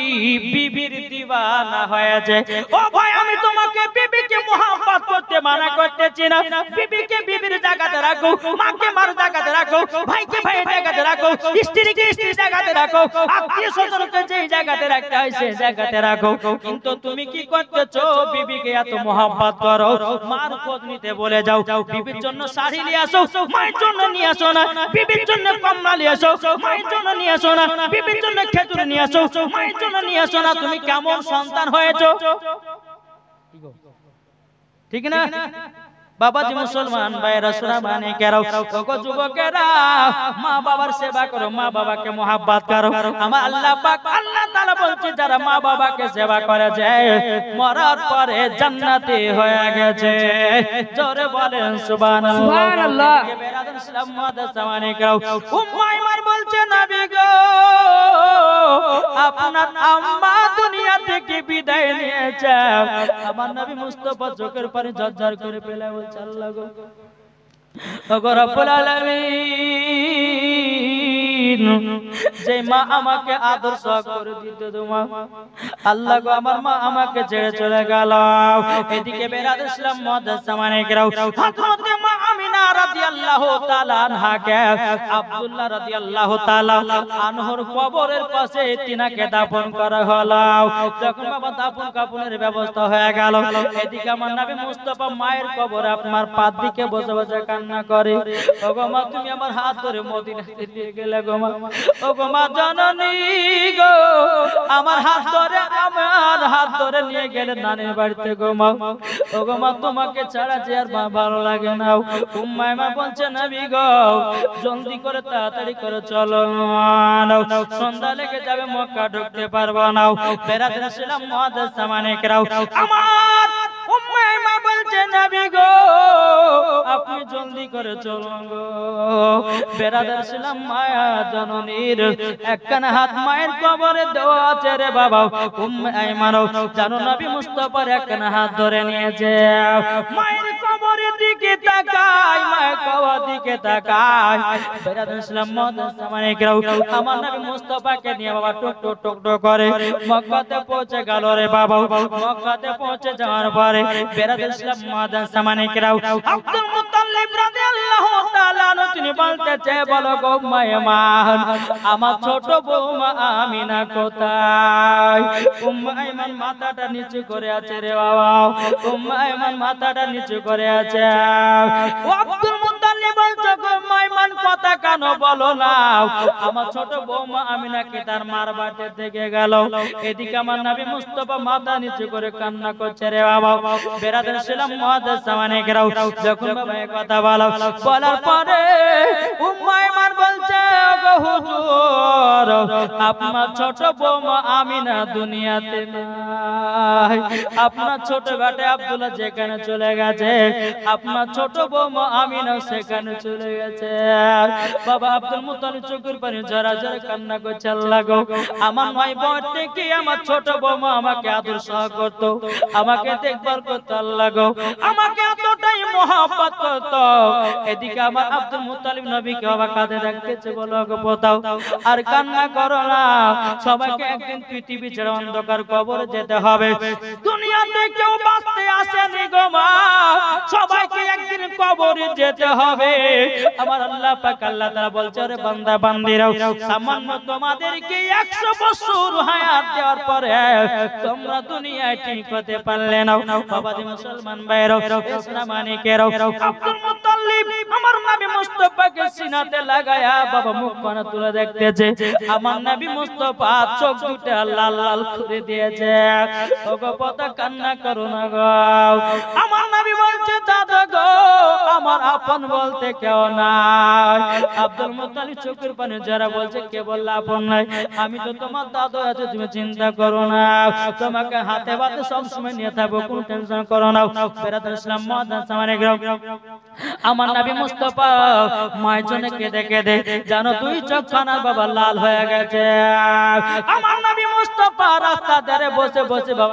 বিবির দিওয়ানা হয়েছে। ও ভাই, আমি তোমাকে বিবিকে মহব্বত করতে মানা করতেছি না, বিবিকে বিবির জায়গাতে রাখো, মাকে মার জায়গাতে রাখো, ভাইকে ভাইয়ের জায়গাতে রাখো, স্ত্রীকে স্ত্রীর জায়গাতে রাখো, আত্মীয় স্বজনকে যে জায়গাতে রাখতে হয় সেই জায়গাতে রাখো। কিন্তু তুমি কি করতেছো? বিবিকে এত মহব্বত করো, মার খোঁজ নিতে বলে যাও, বিবির জন্য শাড়ি নিয়ে আসো, মায়ের জন্য নিয়ে আসো না, বিবির জন্য কমলা নিয়ে আসো, মায়ের জন্য নিয়ে আসো না, বিবির জন্য খেজুর নিয়ে আসো, মায়ের জন্য নিয়ে আসো না। তুমি কেমন সন্তান হয়েছো? ঠিক না বাবাজি মুসলমান ভাইরা, সোনা মানিকেরাও, ওগো যুবকেরা, মা বাবার সেবা করো, মা বাবাকে মহব্বত করো। আমার আল্লাহ পাক আল্লাহ তাআলা বলছে, যারা মা বাবাকে সেবা করেছে মরার পরে জান্নাতি হয়ে গেছে। জোরে বলেন সুবহানাল্লাহ। সুবহানাল্লাহ। বেরাদার ইসলাম মুআজ্জাজ সামানিকেরাও, উম্মে আইমান বলছে, নবী গো আপনার আম্মা দুনিয়া থেকে বিদায় নিয়েছে। আমার নবী মুস্তাফা চোখের পানি ঝরঝর করে ফেলে বলছে, আল্লাহ গো ওগো রব্বুল আলামিন, যে মা আমাকে আদর্শ করে দিত তোমার, আল্লাহ গো আমার মা আমাকে ছেড়ে চলে গেল। এদিকে বেরাদার ইসলাম মুআজ্জাজ সামানিকেরাও, হযরত মা আমিনা রাদিয়াল্লাহু তাআলা আনহাকে আব্দুল্লাহ রাদিয়াল্লাহু তাআলা আনহর কবরের পাশে তিনাকে দাফন করা হলো। যখন বাবা দাফন কাফনের ব্যবস্থা হয়ে গেল, এদিকে আমার নবী মুস্তাফা মায়ের কবরে আপনার পাদ দিকে বসে বসে কান্না করে, ওগো মা তুমি আমার হাত ধরে মদিনাতে নিয়ে গেলে গো মা, ওগো মা জননী গো আমার হাত ধরে নিয়ে গেলে নানির বাড়িতে গো মা, ওগো মা তোমাকে ছাড়া যে আর মা ভালো লাগে না। উম্মে মা বলছে, নবী গো জলদি করে তাড়াতাড়ি করে চলো, সন্ধ্যা লেগে যাবে, মক্কা ঢুকতে পারবো না। বেরাদার ইসলাম মুআজ্জাজ সামানিকেরাও, আমার উম্মে মা বলছে, নবী গো আপনি জলদি করে চলুন গো। বেরাদার ইসলাম মায়া জননীর একখানা হাত মায়ের কবরে দেওয়া আছে রে বাবা। উম্মে আইমান জানো নবী মুস্তাফার একখানা হাত ধরে নিয়েছে, মায়ের কবরের দিকে তাকায়, মায়ের কবর দিকে তাকায়। বেরাদার ইসলাম মুআজ্জাজ সামানিকেরাও, আমার নবী মুস্তাফাকে নিয়ে বাবা টুক টুক টুক টুক করে মক্কাতে পৌঁছে গেল রে বাবা। মক্কাতে পৌঁছে যাওয়ার পরে বেরাদার ইসলাম মুআজ্জাজ সামানিকেরাও, আব্দুল মুত্তালিব রাদিয়াল্লাহু তাআলা তিনি বলতেছে, বলো গো মায়েমান, আমার ছোট বৌমা আমিনা কোথায়? উম্মে আইমান মাথাটা নিচু করে আছে রে বাবা, উম্মে আইমান মাথাটা নিচু করে আছে। ও আব্দুল মুত্তালিব বলছো গো মাইমান কথা কেন বলো না? আমার ছোট বৌমা আমিনাকে তার মার বাড়িতে থেকে গেল। এদিকে আমার নবী মুস্তাফা মাথা নিচু করে কান্না করছে রে বাবা। বেরাদের ছিলাম মুআদ্দাস সামানিকেরাও, যখন বাবা এই কথা বলার পরে উম্মাইমান বলছে ওগো হুজুর, আপনার ছোট বৌমা আমিনা দুনিয়াতে নাই। আপনার ছোট বেটা আব্দুল্লাহ যেখানে চলে গেছে, আপনার ছোট বৌমা আমিনা সেখানে চলে গেছে। বাবা আব্দুল মুত্তালিব চোখের পানি ঝরা ঝরা কান্না করছে, আল্লাহ গো, আমার নয় বয়স থেকে আমার ছোট বৌমা আমাকে আদর সহ করতো, আমাকে দেখভাল করতো, আল্লাহ গো, আমাকে এতটাই মহব্বত করতো। এদিকে আমার আব্দুল মুত্তালিব নবীকে বাবা কাঁধে রাখতেছে, বলো গো পোতাও আর কান্না করো না, সবাইকে একদিন পৃথিবী ছেড়ে অন্ধকার কবরে যেতে হবে। দুনিয়াতে কেউ বাঁচতে আসেনি গো মা, সবাইকে একদিন কবরে যেতে হবে। আমার আল্লাহ পাক আল্লাহ তাআলা বলছে, রে বান্দা বান্দিরাও, সামান্য তোমাদেরকে 100 বছর হায়াত দেওয়ার পরে তোমরা দুনিয়ায় ঠিক হতে পারলে না। বাবাজি মুসলমান ভাইরাও, ইসলামানিকেরাও, আব্দুল মুত্তালিব আমার নবী মুস্তাফাকে সিনাতে লাগায়া বাবা মুখখানা তুলে দেখতেছে। আমার নবী মুস্তাফা চোখ দুটো লাল লাল করে দিয়েছে। ওগো পতা কান্না করো না গো। আমার নবী বলছে, দাদা গো, আমার আপন বলতে কেউ নাই। আব্দুল মুত্তালিব চোখের পানি যারা বলছে, কে বলল আপন নাই? আমি তো তোমার দাদু আছো, তুমি চিন্তা করো না, তোমাকে হাতে বাতে সব সময় নিয়ে থাকবো, কোনো টেনশন করো না। বেরাদার ইসলাম মুআদ্দাস সামানিকেরাও, আমার নবী মুস্তাফা মায়ের জন্য কেঁদে কেঁদে জানো দুই চোখখানা বাবা লাল হয়ে গেছে। আমার নবী মুস্তাফা রাস্তা ধারে বসে বসে বাবা